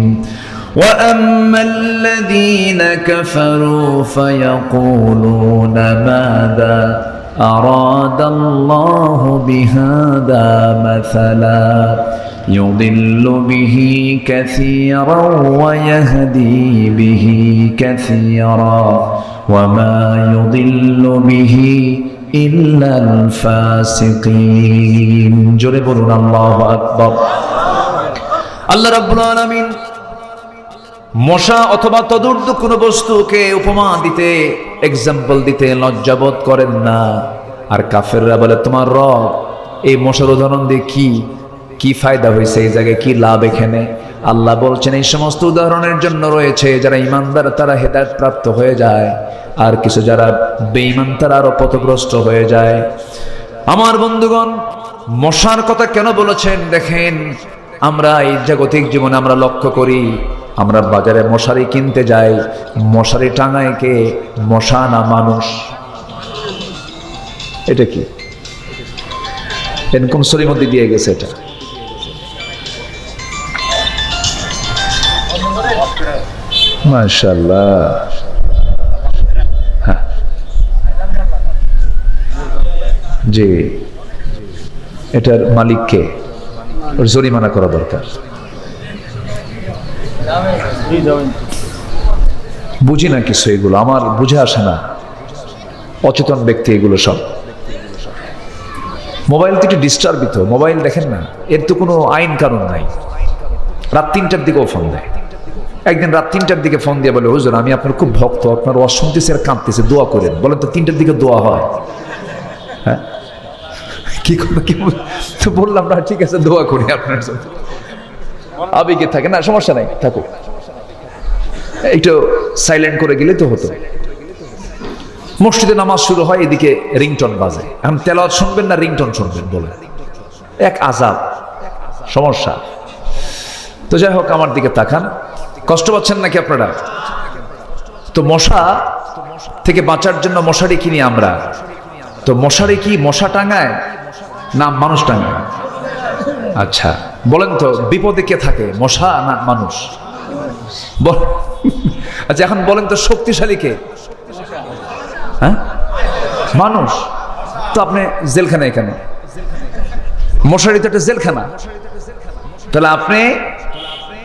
وأما الذين كفروا فيقولون ماذا أراد الله بهذا مثلا يضل به كثيرا ويهدي به كثيرا وما يضل به إلا الفاسقين جربوا الله أكبر الله رب العالمين মশা অথবা তদূর্ধ্ব কোনো বস্তুকে উপমা দিতে, এক্সাম্পল দিতে লজ্জাবোধ করেন না। আর কাফেররা বলে তোমার রব এই মশার উদাহরণ দিয়ে কি ফায়দা হয়েছে, এই জায়গায় কি লাভ এখানে? আল্লাহ বলছেন এই সমস্ত উদাহরণের জন্য রয়েছে যারা ইমানদার তারা হেদায়েত প্রাপ্ত হয়ে যায়, আর কিছু যারা বেঈমান তারা আরো পথভ্রষ্ট হয়ে যায়। আমার বন্ধুগণ, মশার কথা কেন বলেছেন দেখেন, আমরা এই জাগতিক জীবনে আমরা লক্ষ্য করি, আমরা বাজারে মশারি কিনতে যাই, মশারি টাঙায় কে? মশা না মানুষ? এটা কি কোন সরির মধ্যে দিয়ে গেছে এটা? মাশাআল্লাহ। হ্যাঁ জি, এটার মালিককে ওর জরিমানা করা দরকার। বুঝি না কিছু, এগুলো আমার বুঝে আসে না, অচেতন ব্যক্তি এগুলো সব। মোবাইল তো একটু ডিস্টার্বিত, মোবাইল দেখেন না, এর তো কোনো আইন কানুন নাই। রাত 3টার দিকেও ফোন দেয়। একদিন রাত 3টার দিকে ফোন দিয়ে বলে, হুজুর আমি আপনার খুব ভক্ত, আপনার ওয়াজ শুনতেছি আর কাঁদতেছে, দোয়া করেন। বলেন তো 3টার দিকে দোয়া হয়? হ্যাঁ, কি করবো? তো বললাম না, ঠিক আছে দোয়া করি আপনার জন্য। আবেগে থাকে না, সমস্যা নাই, থাকুক, একটু সাইলেন্ট করে গেলে তো হতো। মসজিদে নামাজ শুরু হয়, এদিকে রিংটন বাজে। এখন তেলাওয়াত শুনবেন না রিংটন শুনবেন? বলে এক আযাব, সমস্যা। তো যাই হোক, আমার দিকে তাকান, কষ্ট পাচ্ছেন নাকি আপনারা? তো মশা থেকে বাঁচার জন্য মশারি কিনি আমরা। তো মশারি কি মশা টাঙায় না মানুষ টাঙায়? আচ্ছা বলেন তো, বিপদে কে থাকে, মশা না মানুষ? আচ্ছা এখন বলেন তো শক্তিশালী কে? হ্যাঁ, মানুষ। তো আপনি জেলখানায় কেন? মশারি তো একটা জেলখানা। তাহলে আপনি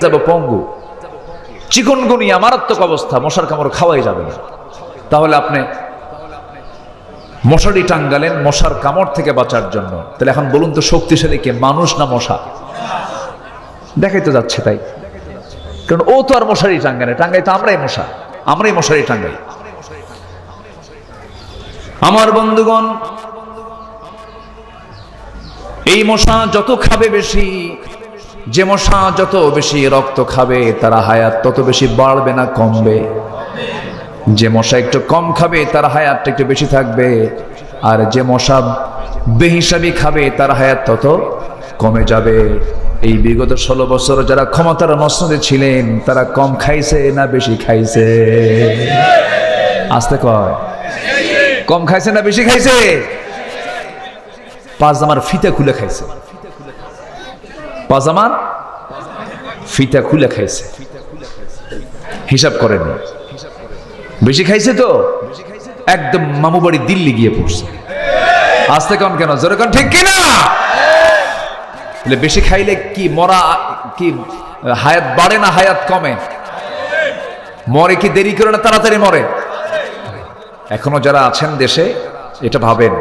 যাব পঙ্গু, চিকনগুনিয়া, মারাত্মক অবস্থা, মশার কামড় খাওয়াই যাবে না। তাহলে আপনি মশারি টাঙ্গালেন মশার কামড় থেকে বাঁচার জন্য। তাহলে এখন বলুন তো শক্তিশালী কে, মানুষ না মশা? দেখাই তো যাচ্ছে তাই, কারণ ও তো আর মশারি টাঙ্গায় না, টাঙ্গাই তো আমরাই মশা, আমরাই মশারি টাঙ্গাই। আমার বন্ধুগণ, এই মশা যত খাবে বেশি, যে মশা যত বেশি রক্ত খাবে তার হায়াত তত বেশি বাড়বে না কমবে? যে মশা একটু কম খাবে তার হায়াতটা একটু বেশি থাকবে, আর যে মশা বেহিসাবি খাবে তার হায়াত তত কমে যাবে। এই বিগত 16 বছর যারা ক্ষমতার মসনদে ছিলেন তারা কম খাইছে না বেশি খাইছে? আস্তে কয়, কম খাইছে না বেশি খাইছে? পাজামার ফিতা খুলে খাইছে, পাজামার ফিতা খুলে খাইছে। হিসাব করেন, বেশি খাইছে তো একদম মামু বাড়ি দিল্লি গিয়ে পড়ছে। আস্তে কম কেন, জোরে কন ঠিক কিনা? বেশি খাইলে কি মরা, কি হায়াত বাড়ে না হায়াত কমে? মরে কি দেরি করে না তাড়াতাড়ি মরে? এখনো যারা আছেন দেশে এটা ভাবেন,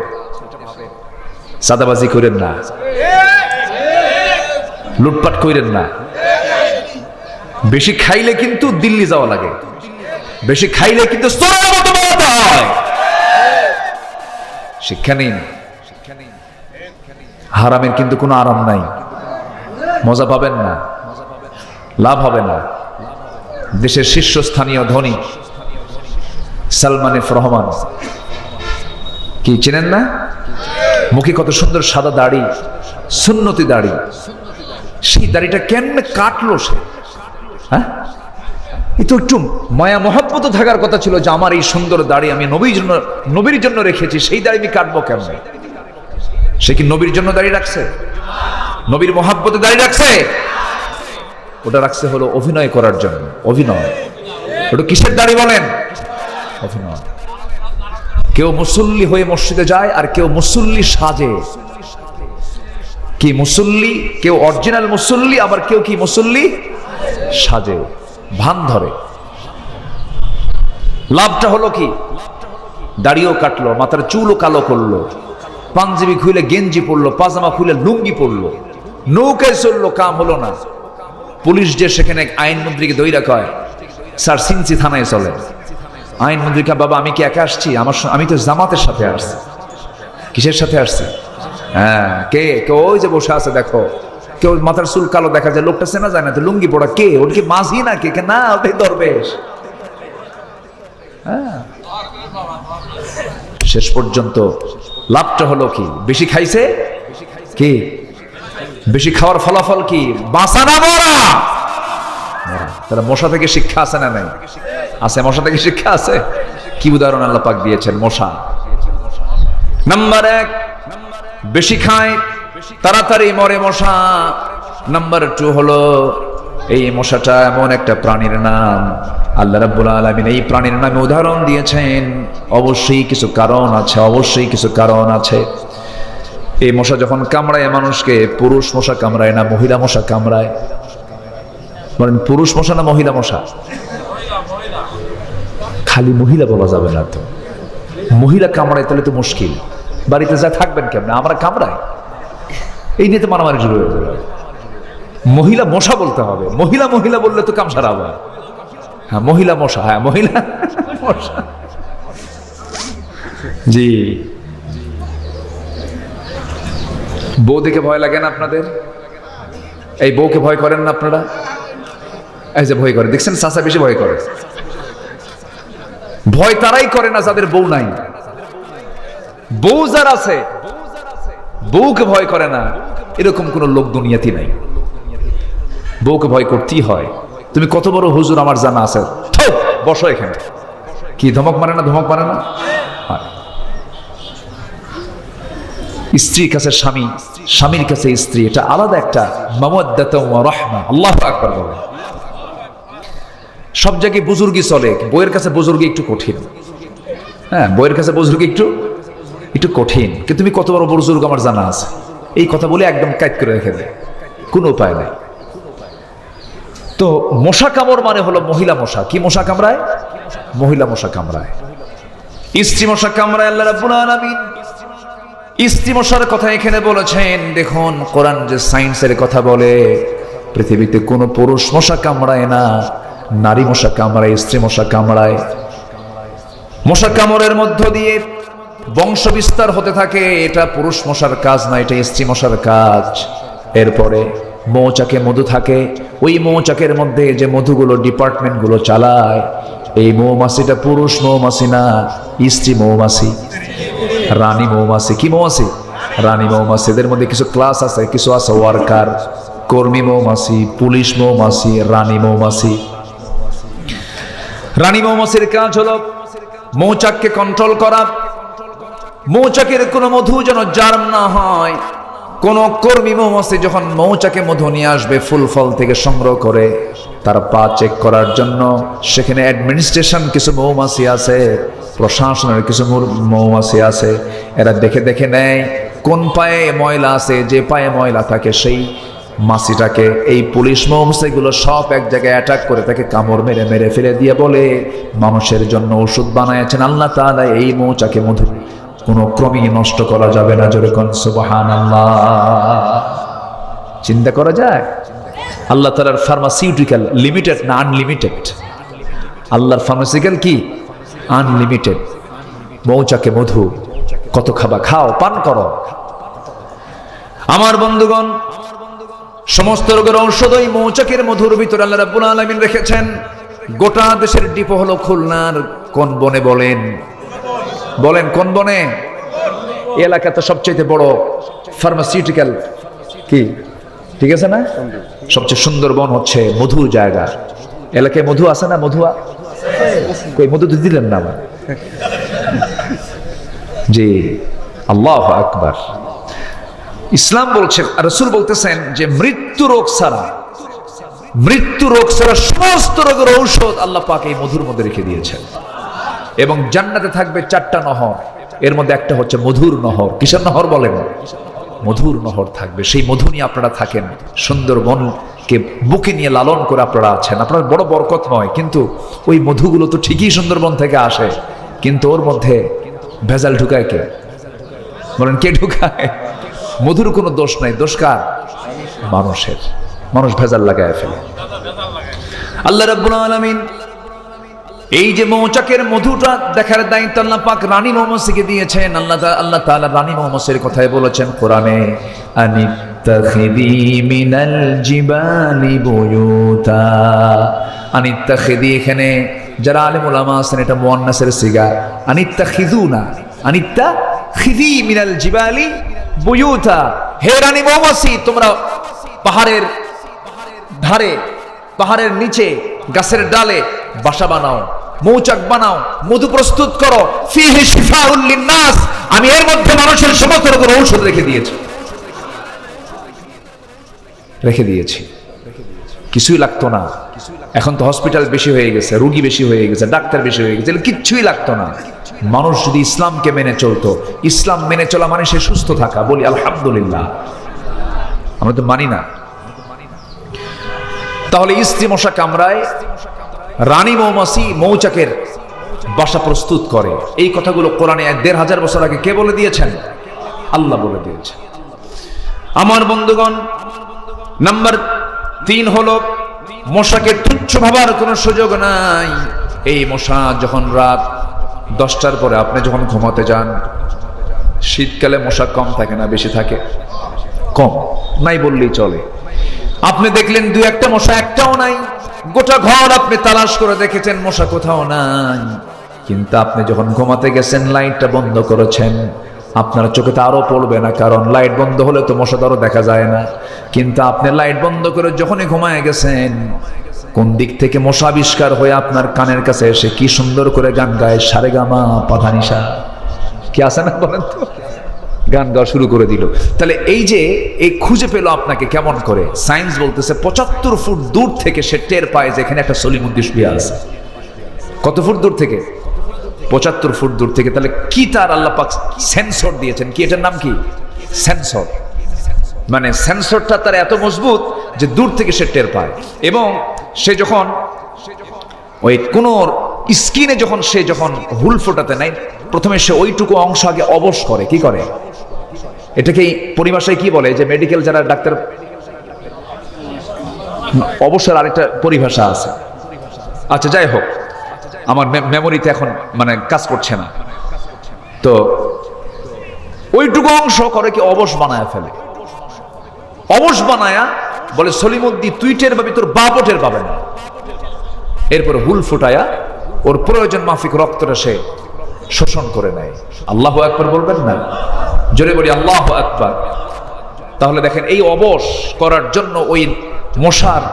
সাদাবাজি করেন না, লুটপাট করেন না। বেশি খাইলে কিন্তু দিল্লি যাওয়া লাগে, বেশি খাইলে কিন্তু হয়। শিক্ষা নিন, হারামের কিন্তু কোনো আরাম নাই, মজা পাবেন না, লাভ হবে না। দেশের শীর্ষস্থানীয় ধনী সালমান এফ রহমান, কি চেনেন না? মুখে কত সুন্দর সাদা দাড়ি, সুন্নতি দাড়ি। সেই দাড়িটা কেমনে কাটলো সে? হ্যাঁ, তো একটু মায়া মহব্বত থাকার কথা ছিল যে আমার এই সুন্দর দাড়ি আমি নবীর জন্য রেখেছি, সেই দাড়ি আমি কাটবো কেমনে? সে কি নবীর জন্য দাড়ি রাখছে? নবীর মহব্বতে দাড়ি রাখছে? ওটা রাখছে হলো অভিনয় করার জন্য। অভিনয়, ওটা কিসের দাড়ি বলেন? অভিনয়। কেউ মুসল্লি হয়ে মসজিদে যায় আর কেউ মুসল্লি সাজে। কি মুসল্লি? কেউ অরিজিনাল মুসল্লি, আবার কেউ কি মুসল্লি সাজে, ভান ধরে। লাভটা হলো কি? দাড়িও কাটলো, মাথার চুলও কালো করলো, পাঞ্জাবি খুলে গেঞ্জি পরলো, পাজামা খুলে লুঙ্গি পরলো, নৌকায় চললো, কাম হলো না। পুলিশ যে সেখানে আইনমন্ত্রীকে দইরা কয়, স্যার সিনসি থানায় চলে। আইনমন্ত্রীকে, বাবা আমি কি একা আসছি? আমি তো জামাতের সাথে আসছি। কিসের সাথে আসছি? হ্যাঁ, কে? কেউ ওই যে বসে আছে দেখো, কেউ মাথার চুল কালো দেখা যায়, লোকটা চেনা যায় না, তো লুঙ্গি পড়া কে? ওটা কি মাঝি না কে? না, ওটাই দরবেশ। হ্যাঁ, শেষ পর্যন্ত লাভটা হলো কি? বেশি খাইছে কি? বেশি খাওয়ার ফলাফল কি? বাঁচা না মরা? তাহলে মশা থেকে শিক্ষা আছে না নাই? আছে, মশা থেকে শিক্ষা আছে। কি উদাহরণ আল্লাহ পাক দিয়েছেন? মশা। নাম্বার 1, বেশি খায় তাড়াতাড়ি মরে মশা। নাম্বার 2 হলো এই মশাটা এমন একটা প্রাণীর নাম, আল্লাহ রাব্বুল আলামিন এই প্রাণীর নামে উদাহরণ দিয়েছেন। অবশ্যই কিছু কারণ আছে, অবশ্যই কিছু কারণ আছে। এই মশা যখন কামড়ায় মানুষকে, পুরুষ মশা কামড়ায় না মহিলা মশা কামড়ায়? বলেন, পুরুষ মশা না মহিলা মশা? খালি মহিলা বলা যাবে না তো, মহিলা কামড়ায় তাহলে তো মুশকিল। বাড়িতে যা থাকবেন কেমনে? আমরা কামড়াই, এই নিয়ে তো মারামারি শুরু হয়ে যাবে। মহিলা মশা বলতে হবে, মহিলা মহিলা বললে তো কাম সারা হবে। হ্যাঁ, মহিলা মশা, হ্যাঁ মহিলা মশা। জি, বউ দেখে ভয় লাগে না আপনাদের? এই বউকে ভয় করেন না আপনারা? এই যে ভয় করে, দেখছেন চাচা বেশি ভয় করে। ভয় তারাই করে না যাদের বউ নাই। বউ যার আছে, বউকে ভয় করে না, এরকম কোন লোক দুনিয়াতে নাই। বউকে ভয় করতেই হয়। তুমি কত বড় হুজুর আমার জানা আছে, বসো এখানে। কি ধমক মারে না? ধমক মারে না? স্ত্রীর কাছে স্বামী, স্বামীর কাছে স্ত্রী, এটা আলাদা একটা মাওয়াদ্দাতুন ওয়া রাহমা। আল্লাহু আকবার বলেন। সব জায়গায় বুজুর্গি চলে, বইয়ের কাছে বুজুর্গি একটু কঠিন। হ্যাঁ, বইয়ের কাছে বুজুর্গি একটু একটু কঠিন। কিন্তু তুমি কত বড় বুজুর্গ আমার জানা আছে, এই কথা বলে একদম কাইট করে রেখে দেয়, কোনো উপায় নাই। তো মশা কামড় মানে হলো মহিলা মশা। কি মশা কামড়ায়? মহিলা মশা কামড়ায়। স্ত্রী মশা কামড়ায় আল্লাহ রাব্বুল আলামিন স্ত্রী মশার কথা এখানে বলেছেন। দেখুন, কোরআন যে সায়েন্সের কথা বলে, পৃথিবীতে কোনো পুরুষ মশা কামড়ায় না, নারী মশা কামড়ায়, স্ত্রী মশা কামড়ায়। মশা কামড়ের মধ্য দিয়ে বংশ বিস্তার হতে থাকে। এটা পুরুষ মশার কাজ না, এটা স্ত্রী মশার কাজ। এরপরে মৌচাকে মধু থাকে, ওই মৌচাকের মধ্যে যে মধুগুলো ডিপার্টমেন্টগুলো চালায়, এই মৌমাছিটা পুরুষ মৌমাছি না, স্ত্রী মৌমাছি, রানী মৌমাছি। কি মৌমাছি? রানী মৌমাছি। এদের মধ্যে কিছু ক্লাস আছে, কিছু আছে ওয়ার্কার, কর্মী মৌমাছি, পুলিশ মৌমাছি, রানী মৌমাছি। রানী মৌমাছির কাজ হলো মৌচাককে কন্ট্রোল করা, মৌচাকের কোনো মধু যেন জার্ম না হয়। কোন কর্মী মৌমাছি যখন মৌচাকে মধু নিয়ে আসবে ফুল ফল থেকে সংগ্রহ করে, তার পা চেক করার জন্য সেখানে অ্যাডমিনিস্ট্রেশন কিছু মৌমাছি আছে, প্রশাসনের কিছু মৌমাছি আছে। এরা দেখে দেখে নেয় কোন পায়ে ময়লা আছে, যে পায়ে ময়লা থাকে সেই মাছিটাকে এই পুলিশ মৌমাছিগুলো সব এক জায়গায় অ্যাটাক করে তাকে কামড় মেরে মেরে ফেলে দিয়ে বলে, মানুষের জন্য ওষুধ বানাইছেন আল্লাহ তাআলা, এই মৌচাকে মধু কোনো ক্রমেই নষ্ট করা যাবে না। জোরে কোন সুবহানাল্লাহ। চিন্তা করা যায়? আল্লাহ তাআলার ফার্মাসিউটিক্যাল লিমিটেড না আনলিমিটেড? আল্লাহর ফার্মাসিউটিক্যাল কি? আনলিমিটেড। মৌচাকে মধু কত খাবা, খাও, পান করো। আমার বন্ধুগণ, সমস্ত রোগের ঔষধ ওই মৌচাকের মধুর ভিতরে আল্লাহ রাব্বুল আলামিন রেখেছেন। গোটা দেশের ডিপো হলো খুলনার কোন বনে বলেন? বলেন কোন বনে? এলাকাতে সবচেয়ে বড় ফার্মাসিউটিক্যাল কি, ঠিক আছে না? সবচেয়ে সুন্দর বন হচ্ছে মধুর জায়গা। এলাকায় মধু আছে না? মধুয়া কই? মধু তো দিলেন না আমার। জি, আল্লাহু আকবার। ইসলাম বলছে, রাসূল বলতেছেন যে মৃত্যু রোগ ছাড়া সমস্ত রোগের ঔষধ আল্লাহ পাক এই মধুর মধ্যে রেখে দিয়েছেন। এবং জান্নাতে থাকবে 4টা নহর, এর মধ্যে একটা হচ্ছে মধুর নহর। কিসের নহর বলেন? মধুর নহর থাকবে। সেই মধু নিয়ে আপনারা থাকেন, সুন্দরবনকে বুকে নিয়ে লালন করে আপনারা আছেন। আপনার বড় বরকত নয়, কিন্তু ওই মধুগুলো তো ঠিকই সুন্দরবন থেকে আসে, কিন্তু ওর মধ্যে ভেজাল ঢুকায় কে? বলেন কে ঢুকায়? মধুর কোনো দোষ নাই, দোষ কার? মানুষের। মানুষ ভেজাল লাগায় ফেলে। আল্লাহ রাব্বুল আলামিন এই যে মৌচাকের মধুটা দেখার দায়িত্ব আল্লাহ পাক রানী মৌমাছিকে দিয়েছেন। আল্লাহ তাআলা রানী মৌমাছির কথাই বলেছেন কোরআনে, আনিত্তাখিদি মিনাল জিবালি বুয়ুতা। আনিত্তাখিদি, এখানে যারা আলেম ওলামা আছেন এটা মুয়ান্নাসের সিগা। আনিত্তাখিদুনা, আনিত্তাখিদি মিনাল জিবালি বুয়ুতা। হে রানী মৌমাছি, তোমরা পাহাড়ের ধারে, পাহাড়ের নিচে, গাছের ডালে বাসা বানাও, মৌচাক বানাও, মধু প্রস্তুত করো। ফিহি শিফাউল লিন্নাস, আমি এর মধ্যে মানুষের সমস্ত রোগের ঔষধ রেখে দিয়েছি। কিছুই লাগতো না। এখন তো হসপিটাল বেশি হয়ে গেছে, রোগী বেশি হয়ে গেছে, ডাক্তার বেশি হয়ে গেছে, কিচ্ছুই লাগতো না। মানুষ যদি ইসলামকে মেনে চলতো, ইসলাম মেনে চলা মানে সে সুস্থ থাকা। বলি আলহামদুলিল্লাহ। আমরা তো মানি না। তাহলে স্ত্রী মশা কামড়ায়, রানী মৌমাছি মৌচাকের বাসা প্রস্তুত করে। এই কথাগুলো কোরআনে 1500 বছর আগে কে বলে দিয়েছেন? আল্লাহ বলে দিয়েছেন। আমার বন্ধুগণ, নাম্বার 3 হলো মশাকে তুচ্ছ ভাবার কোনো সুযোগ নাই। এই মশা যখন রাত 10টার পরে আপনি যখন ঘুমাতে যান, শীতকালে মশা কম থাকে না বেশি থাকে? কম নাই বললেই চলে। আপনি দেখলেন 2-1টা মশা, একটাও নাই। গোটা ঘর আপনি তালাশ করে দেখেছেন, মশা কোথাও নাই। কিন্তু আপনি যখন ঘুমাতে গেছেন, লাইটটা বন্ধ করেছেন, আপনার চোখে তো আরো পড়বে না, কারণ লাইট বন্ধ হলে তো মশা আরো দেখা যায় না। কিন্তু আপনি লাইট বন্ধ করে যখনই ঘুমায় গেছেন, কোন দিক থেকে মশা আবিষ্কার হয়ে আপনার কানের কাছে এসে কি সুন্দর করে গান গায়, সারেগামা পাধানিসা। কি আছে না বলেন তো? গান গাওয়া শুরু করে দিল। তাহলে এই যে এই খুঁজে পেল আপনাকে কেমন করে, সায়েন্স বলতেছে 75 ফুট দূর থেকে সে টের পায় যে এখানে একটা সলিমুদ্দিন শুয়ে আছে। কত ফুট দূর থেকে? 75 ফুট দূর থেকে। তাহলে কি তার আল্লাহ পাক সেন্সর দিয়েছেন, কি এটার নাম কি? সেন্সর। মানে সেন্সরটা তার এত মজবুত যে দূর থেকে সে টের পায়। এবং সে যখন ওই কোন স্কিনে সে যখন হুল ফোটাতে নাই, প্রথমে সে ওইটুকু অংশ আগে অবশ করে। কি করে? এটাকে পরিভাষায় কি বলে, যে মেডিকেল যারা ডাক্তার, অবসর আরেকটা পরিভাষা আছে। আচ্ছা যাই হোক, আমার মেমোরিতে এখন মানে কাজ করছে না। তো ওইটুকু অংশ করে কি অবশ বানায় ফেলে। অবশ বানায়া বলে সলিমুদ্দিন তুই টের পাবি, তোর বাপও টের পাবে না। এরপরে হুল ফুটায়া ওর প্রয়োজন মাফিক রক্তটা সে শোষণ করে নেয়। আল্লাহু আকবার বলবেন না? জোরে বলি আল্লাহু আকবার। তাহলে দেখেন, এই অবশ করার জন্য ওই মশার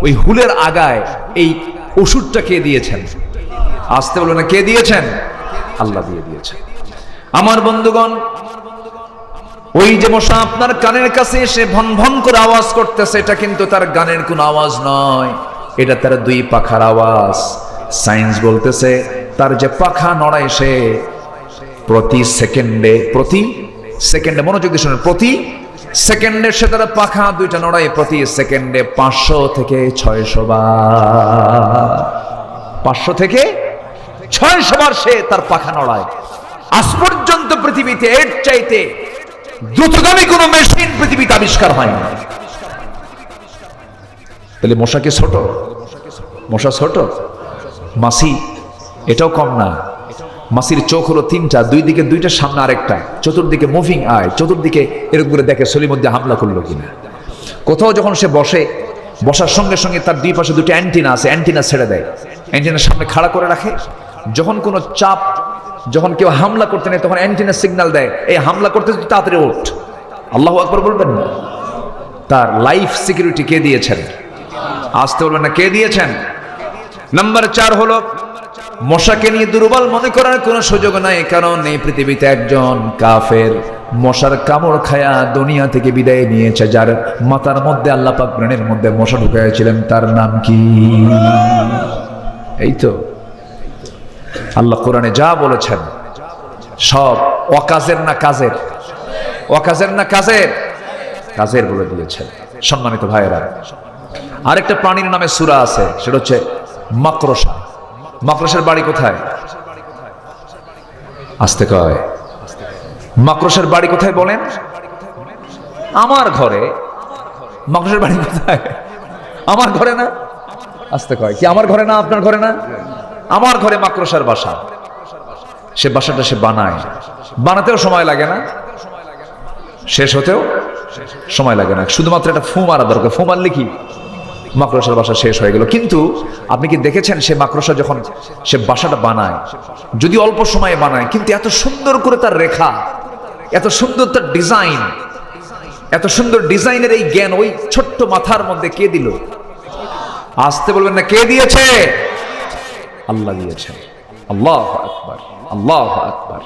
ওই হুলের আগায় এই ওষুধটা কে দিয়েছেন? আসতে বলো না, কে দিয়েছেন? আল্লাহ দিয়ে দিয়েছেন। আমার বন্ধুগণ, ওই যে মশা আপনার কানের কাছে এসে ভন ভন করে আওয়াজ করতেছে, এটা কিন্তু তার গানের কোনো আওয়াজ নয়, এটা তার দুই পাখার আওয়াজ। সায়েন্স বলতেছে তার যে পাখা নড়ায়, সে প্রতি সেকেন্ডে মনোযোগ দিয়ে শুনুন, প্রতি সেকেন্ডে সে তার পাখা দুইটা নড়ায়, প্রতি সেকেন্ডে 500 থেকে 600 বার। 500 থেকে 600 বার সে তার পাখা নড়ায়। আজ পর্যন্ত পৃথিবীতে এর চাইতে দ্রুতগামী কোন মেশিন পৃথিবীতে আবিষ্কার হয়নি। তাহলে মশাকে ছোট, মশা ছোট, মাছি এটাও কম না। মাছির চোখ হলো 3টা, দুই দিকে 2টা, সামনে আরেকটা, চতুর্দিকে মুভিং আয়, চতুর্দিকে এরকম করে দেখে সলিমুদ্দিন হামলা করলো কিনা। কোথাও যখন সে বসে, বসার সঙ্গে সঙ্গে তার দুই পাশে 2টা অ্যান্টিনা আছে, অ্যান্টিনা ছেড়ে দেয়, অ্যান্টিনার সামনে খাড়া করে রাখে। যখন কোনো চাপ, যখন কেউ হামলা করতে নেই, তখন অ্যান্টিনা সিগন্যাল দেয়, এই হামলা করতে তাড়াতাড়ি ওঠ। আল্লাহু আকবার বলবেন না? তার লাইফ সিকিউরিটি কে দিয়েছেন? আসতে বলবেন না, কে দিয়েছেন? নাম্বার 4 হলো, মশাকে নিয়ে দুর্বল মনে করার কোনো সুযোগ নাই, কারণ এই পৃথিবীতে একজন কাফের মশার কামড় খায়া দুনিয়া থেকে বিদায় নিয়েছে, যার মাথার মধ্যে আল্লাহ পাক ব্রেনের মধ্যে মশা ঢুকাইছিলেন। তার নাম কি? এই তো আল্লাহ কোরআনে যা বলেছেন সব অকাজের না কাজের, অকাজের না কাজের, কাজের বলে দিয়েছেন। সম্মানিত ভাইয়েরা, আরেকটা প্রাণীর নামে সূরা আছে, সেটা হচ্ছে মাকড়সা। মাকড়সার বাড়ি কোথায়? আসতে কয়, মাকড়সার বাড়ি কোথায় বলেন? আমার ঘরে। মাকড়সার বাড়ি কোথায়? আমার ঘরে না? আসতে কয়, কি আমার ঘরে না? আপনার ঘরে না? আমার ঘরে মাকড়সার বাসা। সে বাসাটা সে বানায়, বানাতেও সময় লাগে না, শেষ হতেও সময় লাগে না, শুধুমাত্র একটা ফু মারা দরকার। ফু মারলে কি মাকড়সার বাসা শেষ হয়ে গেল। কিন্তু আপনি কি দেখেছেন সে মাকড়সা যখন সে বাসাটা বানায়, যদি অল্প সময়ে বানায়, কিন্তু এত সুন্দর করে তার রেখা, এত সুন্দর তার ডিজাইন, এত সুন্দর ডিজাইনের এই জ্ঞান ওই ছোট্ট মাথার মধ্যে কে দিল? আসতে বলবেন না, কে দিয়েছে? আল্লাহ দিয়েছেন। আল্লাহু আকবার, আল্লাহু আকবার।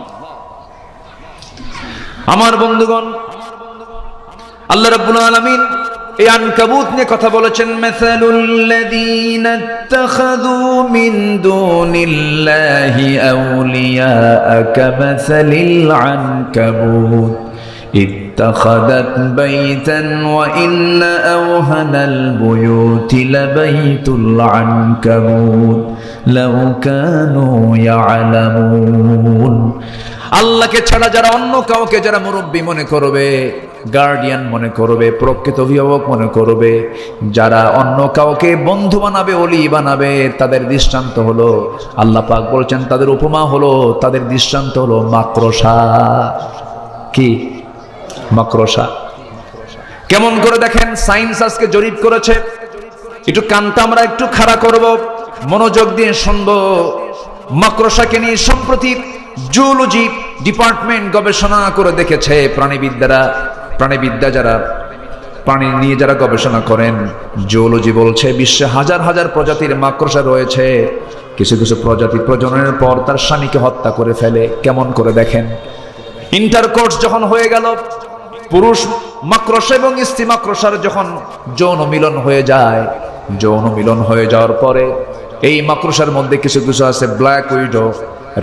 আমার বন্ধুগণ, আল্লাহ রাব্বুল আলামিন এই আনকাবুত নিয়ে কথা বলেছেন, মাসালুল্লাযীনা ইত্তাখাযু মিন দুনিল্লাহি আউলিয়া কামাসালিল আনকাবুত اتخذت بيتا وإن أوهن البيوت لبيت العنكبوت لو كانوا يعلمون। আল্লাহকে ছাড়া যারা অন্য কাউকে যারা মুরব্বী মনে করবে, গার্ডিয়ান মনে করবে, প্রকৃত অভিভাবক মনে করবে, যারা অন্য কাউকে বন্ধু বানাবে, ওলি বানাবে, তাদের দৃষ্টান্ত হলো, আল্লাহ পাক বলছেন তাদের উপমা হলো, তাদের দৃষ্টান্ত হলো মাকড়সা। কি? মাকড়সা। কেমন করে দেখেন, সায়েন্স আজকে জরিপ করেছে, একটু কানটা আমরা একটু খাড়া করব, মনোযোগ দিয়ে শুনবো। মাকড়সাকে নিয়ে সম্প্রতি জুওলজি ডিপার্টমেন্ট গবেষণা করে দেখেছে, প্রাণীবিদ্যা যারা প্রাণী নিয়ে যারা গবেষণা করেন, জুওলজি বলছে বিশ্বে হাজার হাজার প্রজাতির মাকড়সা রয়েছে। কিছু কিছু প্রজাতি প্রজননের পর তার স্বামীকে হত্যা করে ফেলে। কেমন করে দেখেন, ইন্টারকোর্স যখন হয়ে গেল, পুরুষ মাকড়সা এবং স্ত্রী মাকড়সার যখন যৌন মিলন হয়ে যায়, যৌন মিলন হয়ে যাওয়ার পরে এই মাকড়সার মধ্যে কিছু কিছু আছে ব্ল্যাক উইডো,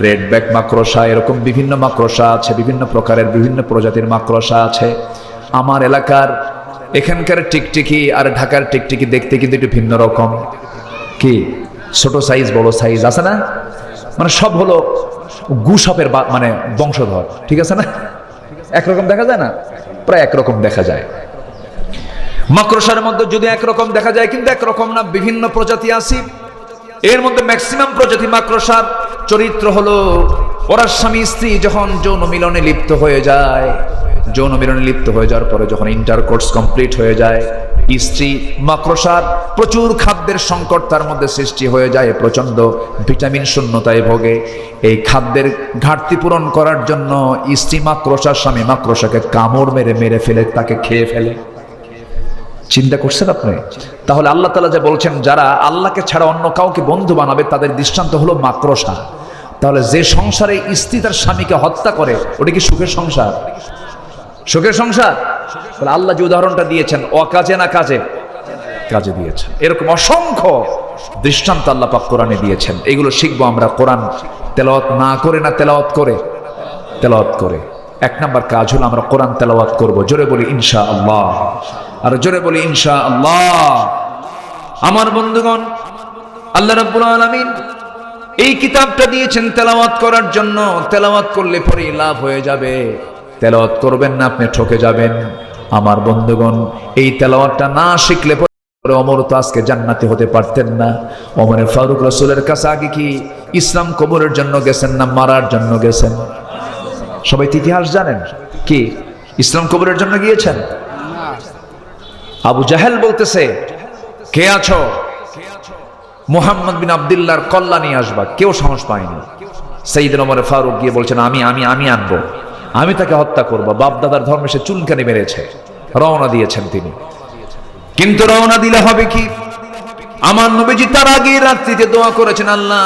রেড ব্যাক মাকড়সা, এরকম বিভিন্ন মাকড়সা আছে, বিভিন্ন প্রকারের বিভিন্ন প্রজাতির মাকড়সা আছে। আমার এলাকার এখানকার টিকটিকি আর ঢাকার টিকটিকি দেখতে কিন্তু একটু ভিন্ন রকম। কি ছোট সাইজ বড় সাইজ আছে না, মানে সব হলো গুসাপের মানে বংশধর, ঠিক আছে না? একরকম দেখা যায় না, প্রায় একরকম দেখা যায়। মাকড়সার মধ্যে যদি একরকম দেখা যায় কিন্তু একরকম না, বিভিন্ন প্রজাতি আছে। এর মধ্যে ম্যাক্সিমাম প্রজাতি মাকড়সার চরিত্র হলো ওরা স্বামী স্ত্রী যখন যৌন মিলনে লিপ্ত হয়ে যায়, যৌন মিলনে লিপ্ত হয়ে যাওয়ার পরে যখন ইন্টারকোর্স কমপ্লিট হয়ে যায়, স্ত্রী মাকড়সার প্রচুর খাদ্যের সংকট তার মধ্যে সৃষ্টি হয়ে যায়, প্রচন্ড ভিটামিন শূন্যতায় ভোগে। এই খাদ্যের ঘাটতি পূরণ করার জন্য স্ত্রী মাকড়সার স্বামী মাকড়সাকে কামড় মেরে মেরে ফেলে, তাকে খেয়ে ফেলে। চিন্তা করছেন আপনি? তাহলে আল্লাহ তাআলা যে বলছেন যারা আল্লাহকে ছাড়া অন্য কাউকে বন্ধু বানাবে তাদের দৃষ্টান্ত হলো মাকড়সা। তাহলে যে সংসারে স্ত্রী তার স্বামীকে হত্যা করে ওটা কি সুখের সংসার? সুখের সংসার? তাহলে আল্লাহ যে উদাহরণটা দিয়েছেন অকাজে না কাজে, কাজে দিয়েছেন। এরকম অসংখ্য দৃষ্টান্ত আল্লাহ পাক কোরআনে দিয়েছেন। এগুলো শিখবো আমরা কোরআন তেলাওয়াত না করে, না তেলাওয়াত করে? তেলাওয়াত করে। এক নাম্বার কাজ হলো আমরা কোরআন তেলাওয়াত করব। জোরে বলি ইনশাআল্লাহ, আর জোরে বলি ইনশাআল্লাহ। আমার বন্ধুগণ, আল্লাহ রাব্বুল আলামিন এই কিতাবটা দিয়েছেন তেলাওয়াত করার জন্য। তেলাওয়াত করলে পরে লাভ হয়ে যাবে, তেলাওয়াত করবেন না আপনি ঠকে যাবেন। আমার বন্ধুগণ, এই তেলাওয়াতটা না শিখলে পরে ওমর তো আজকে জান্নাতি হতে পারতেন না। ওমরে ফারুক রাসূলের কাছে আগে কি ইসলাম কবুলের জন্য গেছেন না মারার জন্য গেছেন? সবাই ইতিহাস জানেন, কি ইসলাম কবুলের জন্য গিয়েছেন? আবু জাহেল বলতেছে কে আছো, মুহাম্মদ বিন আব্দুল্লাহর কল্লা নিয়ে আসবা। কেউ সাহস পায়নি। সাইয়েদনা ওমর ফারুক গিয়ে বলছেন আমি আনবো, আমি তাকে হত্যা করবো। বাপ দাদার ধর্মে সে চুলকানি মেরেছে। রওনা দিয়েছেন তিনি। কিন্তু রওনা দিলে হবে কি, আমার নবীজি তার আগে রাত্রিতে দোয়া করেছেন, আল্লাহ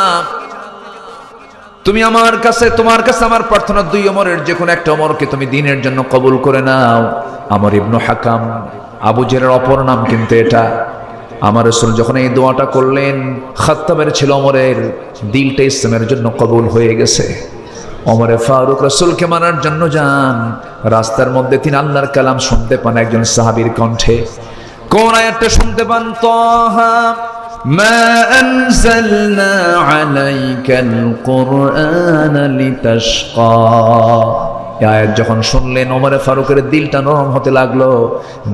তুমি আমার কাছে, তোমার কাছে আমার প্রার্থনা, দুই ওমরের যে কোনো একটা ওমরকে তুমি দ্বীনের জন্য কবুল করে নাও। আমর ইবনু হাকাম, আবু জেহেলের অপর নাম কিন্তু এটা। আমার রাসূল যখন এই দোয়াটা করলেন, খাত্তাবের ছিল ওমরের দিলটা ইসলামের জন্য কবুল হয়ে গেছে। ওমরে ফারুক রাসূলকে মানার জন্য যান। রাস্তার মধ্যে তিনি আল্লাহর কালাম শুনতে পান একজন সাহাবীর কণ্ঠে। কোন আয়াতটা শুনতে পান? তাহা মা আনজালনা আলাইকাল কুরআনা লিতাশকা। এই আয়াত যখন শুনলেন ওমরে ফারুকের দিলটা নরম হতে লাগলো।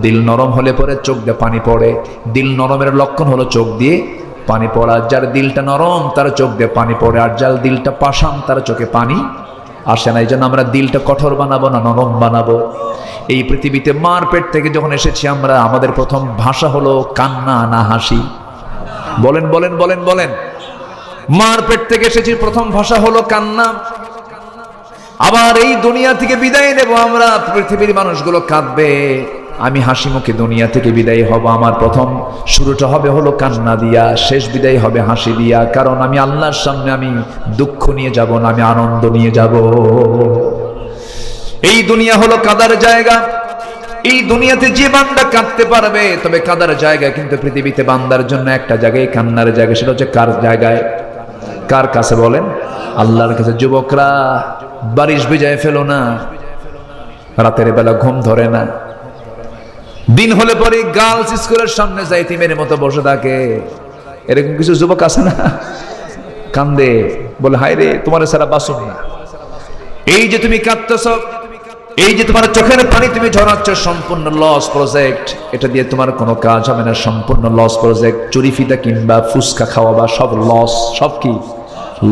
দিল নরম হলে পরে চোখ দিয়ে পানি পড়ে। দিল নরমের লক্ষণ হলো চোখ দিয়ে পানি পড়া। যার দিলটা নরম তার চোখ দিয়ে পানি পড়ে, আর যার দিলটা পাষাণ তার চোখে পানি আসে না। এই জন্য আমরা দিলটা কঠোর বানাবো না, নরম বানাবো। এই পৃথিবীতে মার পেট থেকে যখন এসেছি আমরা, আমাদের প্রথম ভাষা হলো কান্না না হাসি? বলেন বলেন বলেন বলেন। মার পেট থেকে এসেছি, প্রথম ভাষা হলো কান্না। আবার এই দুনিয়া থেকে বিদায় নেব আমরা, পৃথিবীর মানুষগুলো কাঁদবে, আমি হাসি মুখে দুনিয়া থেকে বিদায় হব। আমার প্রথম শুরুটা হবে হলো কান্না দিয়া, শেষ বিদায় হবে হাসি দিয়া। কারণ আমি আল্লাহর সামনে আমি দুঃখ নিয়ে যাব না, আমি আনন্দ নিয়ে যাব। এই দুনিয়া হলো কাদার জায়গা। এই দুনিয়াতে যে বান্দা কাঁদতে পারবে, তবে কাদার জায়গা কিন্তু পৃথিবীতে বান্দার জন্য একটা জায়গায় কান্নার জায়গা। সেটা হচ্ছে কার জায়গায়? কার কাছে বলেন? আল্লাহর কাছে। যুবকরা বারিশ ভিজায় ফেলো না, রাতের বেলা ঘুম ধরে না। দিন হলে পরে গার্লস স্কুলের সামনে যাইতিমের মতো বসে থাকে। এরকম কিছু যুবক আছে না? কান্দে, বলে হায় রে তোমার সারা বাসন না। এই যে তুমি কাঁদতেছ, এই যে তোমার চোখের পানি তুমি ঝরাচ্ছ, সম্পূর্ণ লস প্রজেক্ট। এটা দিয়ে তোমার কোনো কাজ হবে না, সম্পূর্ণ লস প্রজেক্ট। চুরি ফিতা কিনবা, ফুচকা খাওয়া বা সব লস। সব কি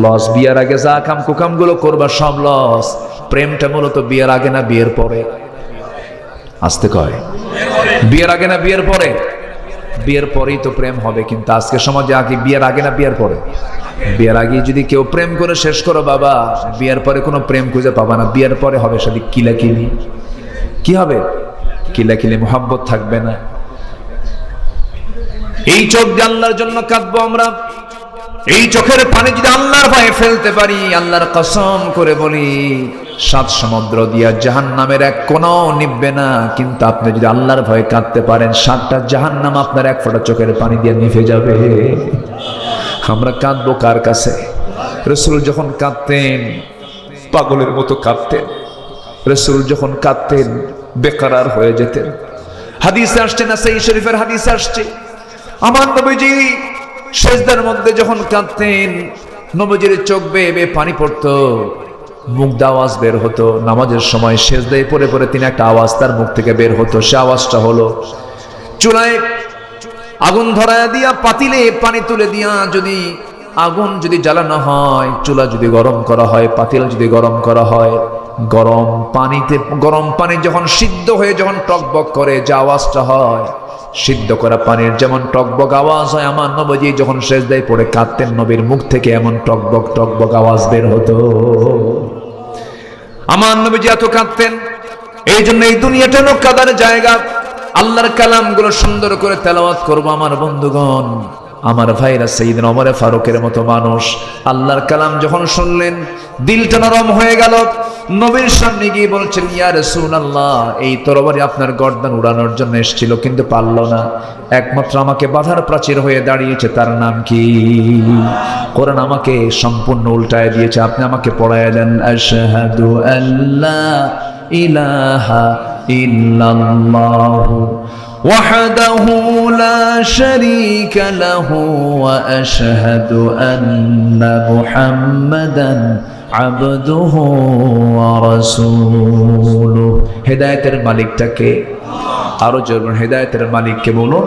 লস? বিয়ের আগে যা কাম কুকাম গুলো করবা সব লস। প্রেমটা মূলত বিয়ের আগে না বিয়ের পরে? আসতে কয় বিয়ের আগে না বিয়ের পরে? বিয়ের পরেই তো প্রেম হবে। কিন্তু আজকে সমাজে আগে বিয়ের আগে না বিয়ের পরে? বিয়ের আগে যদি কেউ প্রেম করে শেষ করো বাবা, বিয়ের পরে কোনো প্রেম খুঁজে পাবা না। বিয়ের পরে হবে সাথে কিলাকিলি। কি হবে? কিলাকিলি, মোহাব্বত থাকবে না। এই চোখ দিয়ে আল্লাহর জন্য কাঁদবো আমরা। এই চোখের পানি যদি আল্লাহর ভয়ে ফেলতে পারি, আল্লাহর কসম করে বলি 7 সমুদ্র দিয়া জাহান্নামের এক কোণাও নিববে না। কিন্তু আপনি যদি আল্লাহর ভয়ে কাঁদতে পারেন, 7টা জাহান্নাম আপনার এক ফোঁটা চোখের পানি দিয়ে নিভে যাবে। আমরা কাঁদবো কার কাছে? রাসূল যখন কাঁদতেন পাগলের মতো কাঁদতেন। রাসূল যখন কাঁদতেন বেকরার হয়ে যেতেন। হাদিসে আসছে, নাসাঈ শরীফের হাদিসে আসছে, আমার নবীজি সেজদার মধ্যে যখন কাঁদতেন, নবীজির চোখ বেয়ে বেয়ে পানি পড়তো, মুখ দিয়ে আওয়াজ বের হতো। নামাজের সময় সেজদায় পড়ে পড়ে তিনি একটা আওয়াজ তার মুখ থেকে বের হতো। সে আওয়াজটা হলো, চুলায় আগুন ধরায়া দিয়া পাতিলে পানি তুলে দিয়া যদি আগুন যদি জ্বালানো হয়, চুলা যদি গরম করা হয়, পাতিল যদি গরম করা হয়, গরম পানি যখন সিদ্ধ হয়ে যখন টকবক করে যে আওয়াজটা হয়, সিদ্ধ করা পানির যেমন টকবক আওয়াজ হয়, আমার নবীজি যখন সেজদায় পড়ে কাঁদতেন, নবীর মুখ থেকে এমন টকবক টকবক আওয়াজ বের হতো। আমার নবীজি এত কাঁদতেন। এই জন্য এই দুনিয়াটা হলো কাদার জায়গা। আল্লাহর কালামগুলো সুন্দর করে তেলাওয়াত করবো আমার বন্ধুগণ। আমার ভাইরা সাইয়েদনা ওমর ফারুকের মতো মানুষ আল্লাহর কালাম যখন শুনলেন, দিলটা নরম হয়ে গেল। নবীর সামনে গিয়ে বলছেন, ইয়া রাসূলুল্লাহ, এই তরবারি আপনার গর্দান উড়ানোর জন্য এসেছিল, কিন্তু পারল না। একমাত্র আমাকে বাধার প্রাচীর হয়ে দাঁড়িয়েছে, তার নাম কি? কোরআন আমাকে সম্পূর্ণ উল্টায় দিয়েছে। আপনি আমাকে পড়ায় দেন, আশহাদু আল্লা ইলাহা ইল্লাল্লাহু ওয়াহদাহু লা শারীকা লাহু ওয়া আশহাদু আন্না মুহাম্মাদান আবদুহু ওয়া রাসূলুহু। হেদায়েতের মালিকটাকে আরো জোরে হেদায়েতের মালিককে বলুন।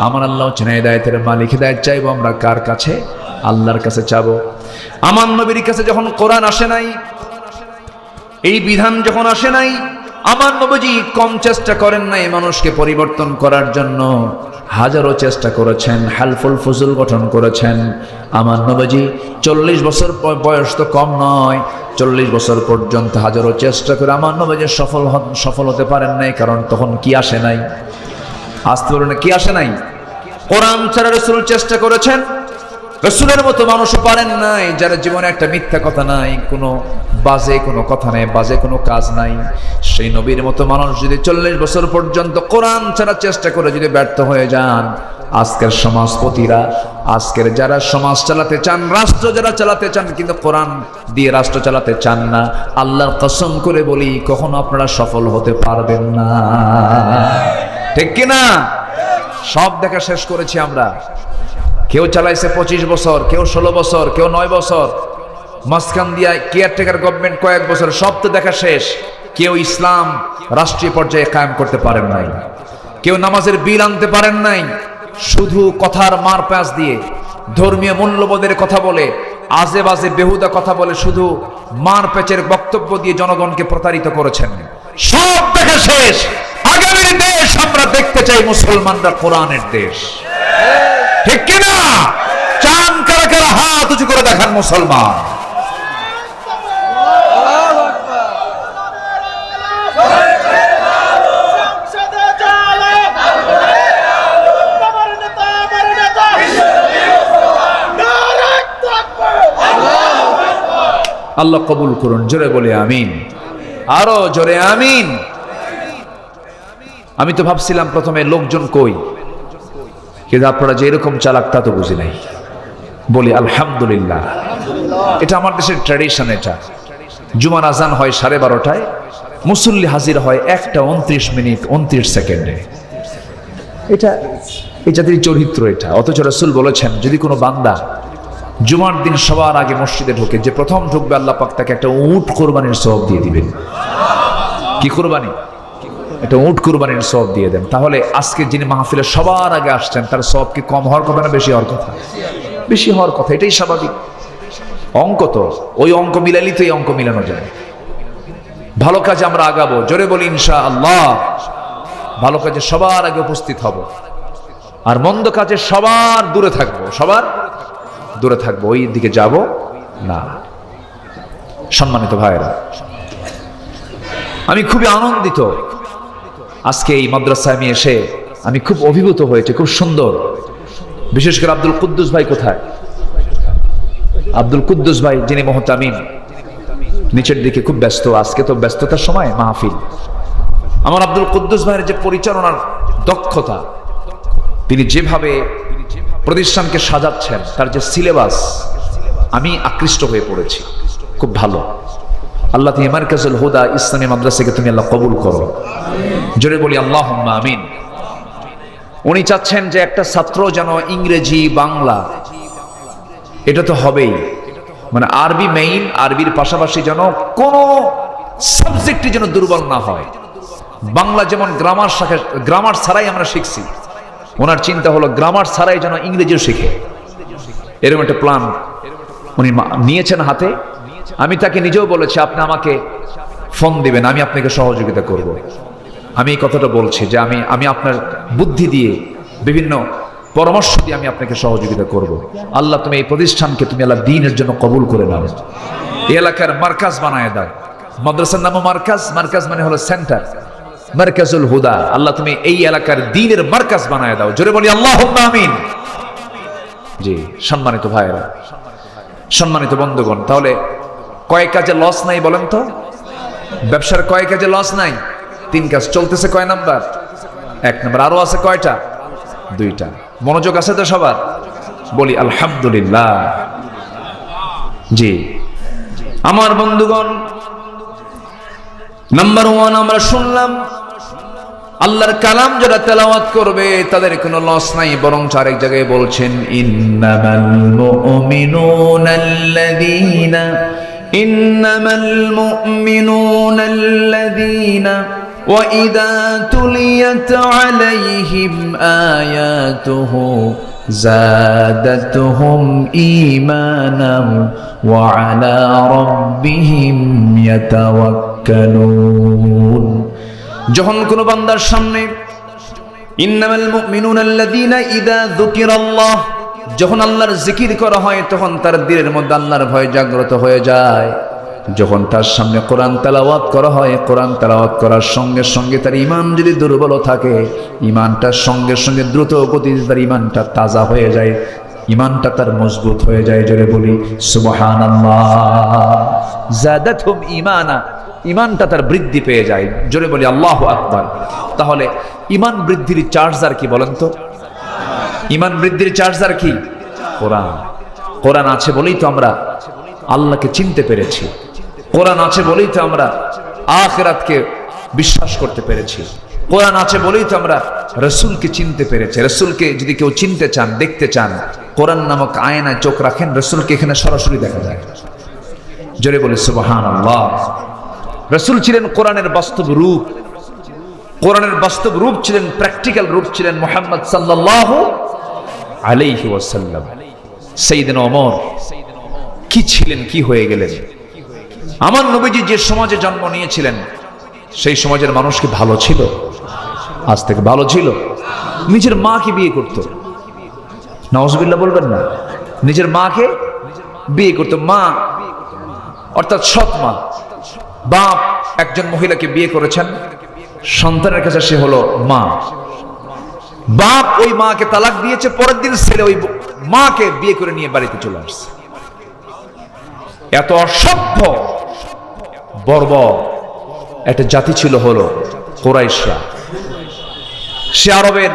আমার আল্লাহ হচ্ছেন হেদায়েতের মালিক। হেদায়েত চাইবো আমরা কার কাছে? আল্লাহর কাছে চাবো। আমার নবীর কাছে যখন কোরআন আসে নাই, এই বিধান যখন আসে নাই, আমার নবীজি কম চেষ্টা করেন নাই মানুষকে পরিবর্তন করার জন্য। হাজারো চেষ্টা করেছেন, হালফুল ফুজুল গঠন করেছেন। আমার নবীজি 40 বছর বয়স তো কম নয়, 40 বছর পর্যন্ত হাজারো চেষ্টা করে আমার নবীজি সফল হতে পারেন নাই। কারণ তখন কি আসে নাই? আসতে বলে না, কি আসে নাই? কোরআন ছাড়া রাসূল চেষ্টা করেছেন, রাসূলের মতো মানুষও পারেন নাই, যারা জীবনে একটা মিথ্যা কথা নাই, কোনো বাজে কোনো কথা নাই, বাজে কোনো কাজ নাই। সেই নবীর মতো মানুষ যদি 40 বছর পর্যন্ত কোরআন ছাড়া চেষ্টা করে যদি ব্যর্থ হয়ে যান, আজকের সমাজপতিরা, আজকের যারা সমাজ চালাতে চান, রাষ্ট্র যারা চালাতে চান, কিন্তু কোরআন দিয়ে রাষ্ট্র চালাতে চান না, আল্লাহর কসম করে বলি কখনো আপনারা সফল হতে পারবেন না। ঠিক কিনা? সব দেখা শেষ করেছি আমরা। কেউ চালাইছে 25 বছর, কেউ 16 বছর, কেউ 9 বছর, মাঝখান দিয়া কেয়ারটেকার গভর্নমেন্ট কয়েক বছর, সব তো দেখা শেষ। কেউ ইসলাম রাষ্ট্রীয় পর্যায়ে কায়েম করতে পারেন নাই, কেউ নামাজের বিল আনতে পারেন নাই। শুধু কথার মার প্যাঁচ দিয়ে, ধর্মীয় মূল্যবোধের কথা বলে, আজে বাজে বেহুদা কথা বলে, শুধু মার প্যাচের বক্তব্য দিয়ে জনগণকে প্রতারিত করেছেন। সব দেখা শেষ। আগামীর দেশ আমরা দেখতে চাই মুসলমানরা কোরআনের দেশ। ঠিক কিনা? চান কারা কারা হাত উঁচু করে দেখান মুসলমান। আল্লাহ কবুল করুন। জোরে বলে আমিন, আরো জোরে আমিন। আমি তো ভাবছিলাম প্রথমে লোকজন কই, কিন্তু আপনারা যে এরকম চালাক তা তো বুঝি নাই। বলি আলহামদুলিল্লাহ। এটা আমার দেশের ট্র্যাডিশন। এটা জুমার আজান হয় 12:30টায়, মুসল্লি হাজির হয় 1:29 মিনিট 29 সেকেন্ডে। এটা এই জাতির চরিত্র এটা। অথচ রাসূল বলেছেন, যদি কোনো বান্দা জুমার দিন সবার আগে মসজিদে ঢোকে, যে প্রথম ঢুকবে আল্লাহ পাক তাকে একটা উট কোরবানির সওয়াব দিয়ে দিবেন। কি কোরবানি? একটা উট কোরবানির সওয়াব দিয়ে দেন। তাহলে আজকে যিনি মাহফিলে সবার আগে আসছেন, তার সওয়াব কি কম হওয়ার কথা না বেশি হওয়ার কথা? বেশি হওয়ার কথা। এটাই স্বাভাবিক। অঙ্ক তো ওই অঙ্ক মিলাইলেই তো এই অঙ্ক মিলানো যায়। ভালো কাজে আমরা আগাবো, জোরে বলি ইনশাআল্লাহ। ভালো কাজে সবার আগে উপস্থিত হব, আর মন্দ কাজে সবার দূরে থাকবো, সবার দূরে থাকবো, ওই দিকে যাব না। সম্মানিত ভাইরা, আমি খুবই আনন্দিত আজকে এই মাদ্রাসায় আমি এসে। আমি খুব অভিভূত হয়েছে, খুব সুন্দর। বিশেষ করে আব্দুল কুদ্দুস ভাই কোথায়? আব্দুল কুদ্দুস ভাই যিনি মুহতামিম, নিচের দিকে খুব ব্যস্ত, আজকে তো ব্যস্ততার সময় মাহফিল। আমার আব্দুল কুদ্দুস ভাইয়ের যে পরিচালনার দক্ষতা, তিনি যেভাবে প্রতিষ্ঠানকে সাজাচ্ছেন, তার যে সিলেবাস, আমি আকৃষ্ট হয়ে পড়েছি, খুব ভালো। আল্লাহ তুমি মারকাজুল হুদা ইসলামী মাদ্রাসাকে তুমি আল্লাহ কবুল করো, জোরে বলি আল্লাহুম্মা আমিন। উনি চাচ্ছেন যে একটা ছাত্র যেন ইংরেজি বাংলা এটা তো হবেই, মানে আরবি মেইন, আরবির পাশাপাশি যেন কোনো সাবজেক্টই যেন দুর্বল না হয়। বাংলা যেমন গ্রামার ছাড়াই আমরা শিখছি, ওনার চিন্তা হলো গ্রামার ছাড়াই যেন ইংরেজিও শিখে, এরকম একটা প্ল্যান উনি নিয়েছেন হাতে। আমি তাকে নিজেও বলেছি আপনি আমাকে ফোন দিবেন, আমি আপনাকে সহযোগিতা করব। আমি এই কথাটা বলছি যে আমি আপনার বুদ্ধি দিয়ে, বিভিন্ন পরামর্শ দিয়ে আমি আপনাকে সহযোগিতা করব। আল্লাহ তুমি এই প্রতিষ্ঠানকে তুমি আল্লাহ দ্বীনের জন্য কবুল করে নাও, এই এলাকার মার্কাজ বানায় দাও। মাদ্রাসার নাম মার্কাজ, মার্কাজ মানে হলো সেন্টার, মারকাজুল হুদা। আল্লাহ তুমি এই এলাকার দ্বীনের মার্কাজ বানায় দাও, জোরে বলি আল্লাহুম্মা আমিন। জি সম্মানিত ভাইয়েরা, সম্মানিত বন্ধুগণ, তাহলে কয় কাজে লস নাই বলেন তো? ব্যবসার কয় কাজে লস নাই? 3 কাজ চলতেছে। কয় নাম্বার? 1 নাম্বার। আরো আছে কয়টা? 2টা। মনোযোগ আছে তো সবার? বলি আলহামদুলিল্লাহ। জি আমার বন্ধুগণ, নাম্বার 1 আমরা শুনলাম, আল্লাহর কালাম যারা তেলাওয়াত করবে তাদের কোনো লস নাই, বরং আরেক জায়গায় বলছেন ইন্নামাল মুমিনুনাল্লাযীনা ওয়া ইযা তুলিয়াত আলাইহিম আয়াতুহু যাদাতুহুম ঈমানান ওয়া আলা রাব্বিহিম ইয়াতাওয়াক্কালুন। যখন কোন বান্দার সামনে ইন্নামাল মুমিনুনাল্লাযীনা ইযা যুকিরাল্লাহ, যখন আল্লাহর জিকির করা হয় তখন তার দিলের মধ্যে আল্লাহর ভয় জাগ্রত হয়ে যায়। যখন তার সামনে কোরআন তেলাওয়াত করা হয়, কোরআন তেলাওয়াত করার সঙ্গে সঙ্গে তার ঈমান যদি দুর্বল থাকে, ঈমানটার সঙ্গে সঙ্গে দ্রুত গতিতে তার ঈমানটা তাজা হয়ে যায়, ঈমানটা তার মজবুত হয়ে যায়। জোরে বলি সুবহানাল্লাহ। যাদাতহুম ঈমানা, ঈমানটা তার বৃদ্ধি পেয়ে যায়। জোরে বলি আল্লাহু আকবার। তাহলে ঈমান বৃদ্ধির চার্জার কি বলেন তো? ঈমান বৃদ্ধির চার্জার কি? কোরআন। কোরআন আছে বলেই তো আমরা আল্লাহকে চিনতে পেরেছি, কোরআন আছে বলেই তো আমরা আখিরাতকে বিশ্বাস করতে পেরেছি, কোরআন আছে বলেই তো আমরা রাসূলকে চিনতে পেরেছি। রাসূলকে যদি কেউ চিনতে চান, দেখতে চান, কোরআন নামক আয়নায় চোখ রাখেন, রাসূলকে এখানে সরাসরি দেখা যায়। জোরে বলি সুবহানাল্লাহ। রাসূল ছিলেন কোরআনের বাস্তব রূপ, কোরআনের বাস্তব রূপ ছিলেন, প্র্যাকটিক্যাল রূপ ছিলেন মুহাম্মদ সাল্লাল্লাহু আলাইহি ওয়াসাল্লাম। সাইয়েদনা ওমর কি ছিলেন, কি হয়ে গেলেন? আমার নবীজি যে সমাজে জন্ম নিয়েছিলেন সেই সমাজের মানুষ কি ভালো ছিল? আজ থেকে ভালো ছিল? নিজের মাকে বিয়ে করত, নাউজুবিল্লাহ বলবেন না, নিজের মাকে বিয়ে করত। মা অর্থাৎ সৎ মা, বাপ একজন মহিলাকে বিয়ে করেছেন, সন্তানের কাছে সে হলো মা। বাপ ওই মাকে তালাক দিয়েছে, পরের দিন ছেলে ওই মাকে বিয়ে করে নিয়ে বাড়িতে চলে আসছে। এত অসভ্য বর্বর একটা জাতি ছিল হলো কুরাইশরা। সে আরবের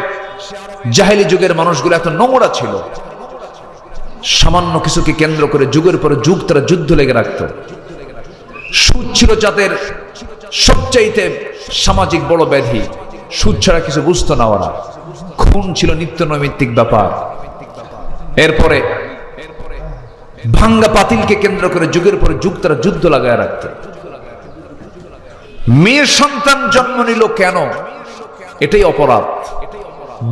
জাহেলি যুগের মানুষগুলো এত নোংরা ছিল, সামান্য কিছুকে কেন্দ্র করে যুগের পর যুগ তারা যুদ্ধ লেগে রাখত। সুদ ছিল যাদের সবচাইতে সামাজিক বড় ব্যাধি, সুদ ছাড়া কিছু বুঝতো না ওরা। খুন ছিল নিত্য নৈমিত্তিক ব্যাপার। এরপরে ভাঙ্গা পাতিলকে কেন্দ্র করে যুগের পর যুগ তারা যুদ্ধ লাগায় রাখত। মেয়ের সন্তান জন্ম নিল কেন? এটাই অপরাধ।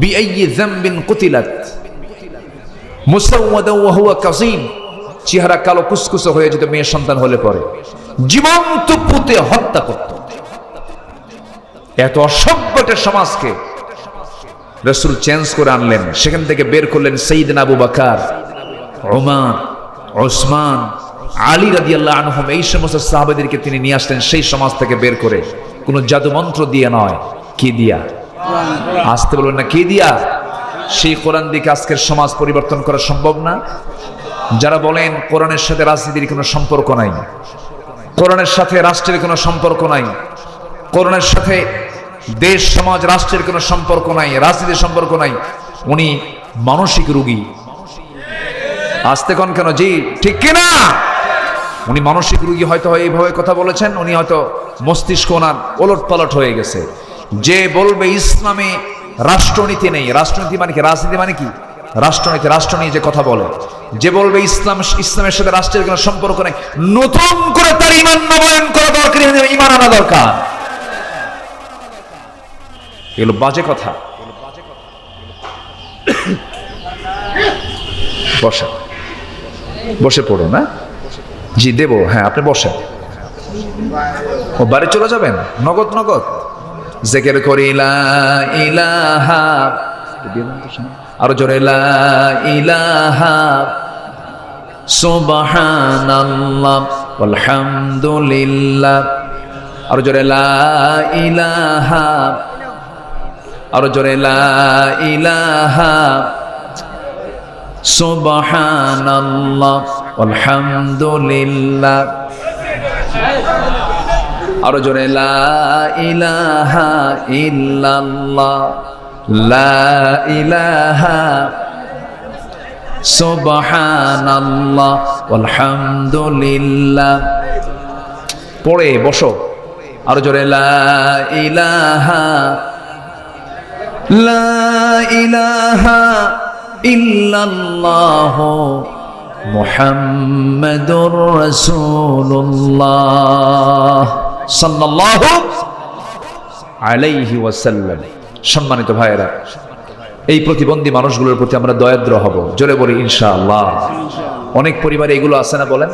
বিআইয়ি যামবিন কুতিলাত মুসাওয়াদা ওয়া হুয়া কাযীম, চেহারা কালো কুসকুসে হয়ে যেত মেয়ের সন্তান হলে পরে, জীবন্ত পুঁতে হত্যা করত। এত অসভ্যটা সমাজকে রাসূল চেঞ্জ করে আনলেন। সেখান থেকে বের করলেন সাইয়েদনা আবু বকর, ওমর, ওসমান, আলী রাদিয়াল্লাহু আনহুম। এই সমস্ত সাহাবাদেরকে তিনি নিয়ে আসলেন সেই সমাজ থেকে বের করে, কোনো জাদু মন্ত্র দিয়ে নয়। কি দিয়া? আসতে বলবেন না, কি দিয়া? সেই কোরআন দিকে আজকের সমাজ পরিবর্তন করা সম্ভব না? যারা বলেন কোরআনের সাথে রাজনীতির কোনো সম্পর্ক নাই, কোরআনের সাথে রাষ্ট্রের কোনো সম্পর্ক নাই, কোরআনের সাথে দেশ সমাজ রাষ্ট্রের কোনো সম্পর্ক নাই, রাজনীতির সম্পর্ক নাই, উনি মানসিক রোগী। আসতে কোন কেন জি ঠিক কিনা? উনি মানসিক রোগী হয়তো এইভাবে কথা বলেছেন, উনি হয়তো মস্তিষ্ক ওনার ওলট পালট হয়ে গেছে। যে বলবে ইসলামে রাষ্ট্রনীতি নেই, রাষ্ট্রনীতি মানে কি, রাজনীতি মানে কি, রাষ্ট্রনীতি, রাষ্ট্র নিয়ে যে কথা বলে, যে বলবে ইসলামের সাথে রাষ্ট্রের কোনো সম্পর্ক নেই, নতুন করে তার ঈমান নবায়ন করা দরকার, ঈমান আনা দরকার। এগুলো বাজে কথা। বসে বসে পড়ো না জি, দেবো, হ্যাঁ আপনি বসেন। ও বাড়ি চলে যাবেন নগদ নগদ? জিকির করি লা ইলাহা, আরো জোরে লা ইলাহা সুবহানাল্লাহ আলহামদুলিল্লাহ, আরো জোরে লা ইলাহা, আরো জোরে লা ইলাহা সুবহানাল্লাহ আলহামদুলিল্লাহ, আরো জোরে লা ইলাহা ইল্লাল্লাহ, লা ইলাহা সুবহানাল্লাহ আলহামদুলিল্লাহ। পড়ে বসো, আরো জোরে লা ইলাহা, লা ইলাহা ইল্লাল্লাহ মুহাম্মাদুর রাসূলুল্লাহ সাল্লাল্লাহু আলাইহি ওয়াসাল্লাম। সম্মানিত ভাইয়েরা, এই প্রতিবন্ধী মানুষগুলোর প্রতি আমরা দয়াদ্র হব, জোরে বলি ইনশাআল্লাহ। অনেক পরিবারে এগুলো আছে না বলেন?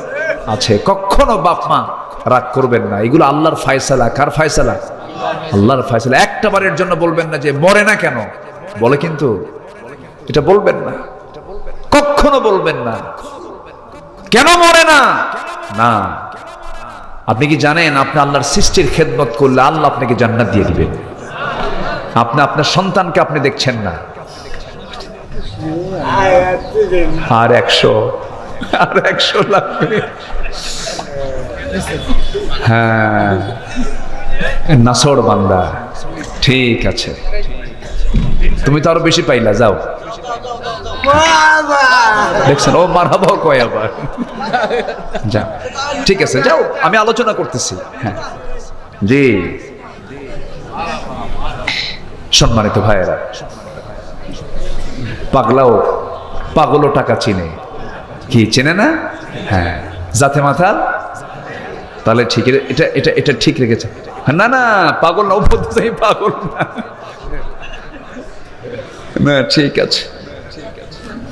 আছে। কখনো বাপ মা রাগ করবেন না, এগুলো আল্লাহর ফয়সালা। কার ফয়সালা? আল্লাহর ফয়সালা। একটা বারের জন্য বলবেন না যে মরে না কেন, বলে কিন্তু এটা বলবেন না, কখনো বলবেন না কেন মরে না। না, আপনি কি জানেন আপনি আল্লাহর সৃষ্টির খেদমত করলে আল্লাহ আপনাকে জান্নাত দিয়ে দিবেন। আপনি আপনার সন্তানকে আপনি দেখছেন না, আর 100 লাগবে। হ্যাঁ, নাসর বান্দা, ঠিক আছে, তুমি তো আরো বেশি পাইলা, যাও। দেখছেন ও মারহাবা কয় আবার, যাও, ঠিক আছে যাও, আমি আলোচনা করতেছি। হ্যাঁ জি, সম্মানিত ভাইয়েরা, পাগলও টাকা চিনে, কি চেনে না? হ্যাঁ, জাতে মাথা, তাহলে ঠিক, এটা এটা এটা ঠিক রেখেছে। না না, পাগল না, পাগল না, ঠিক আছে।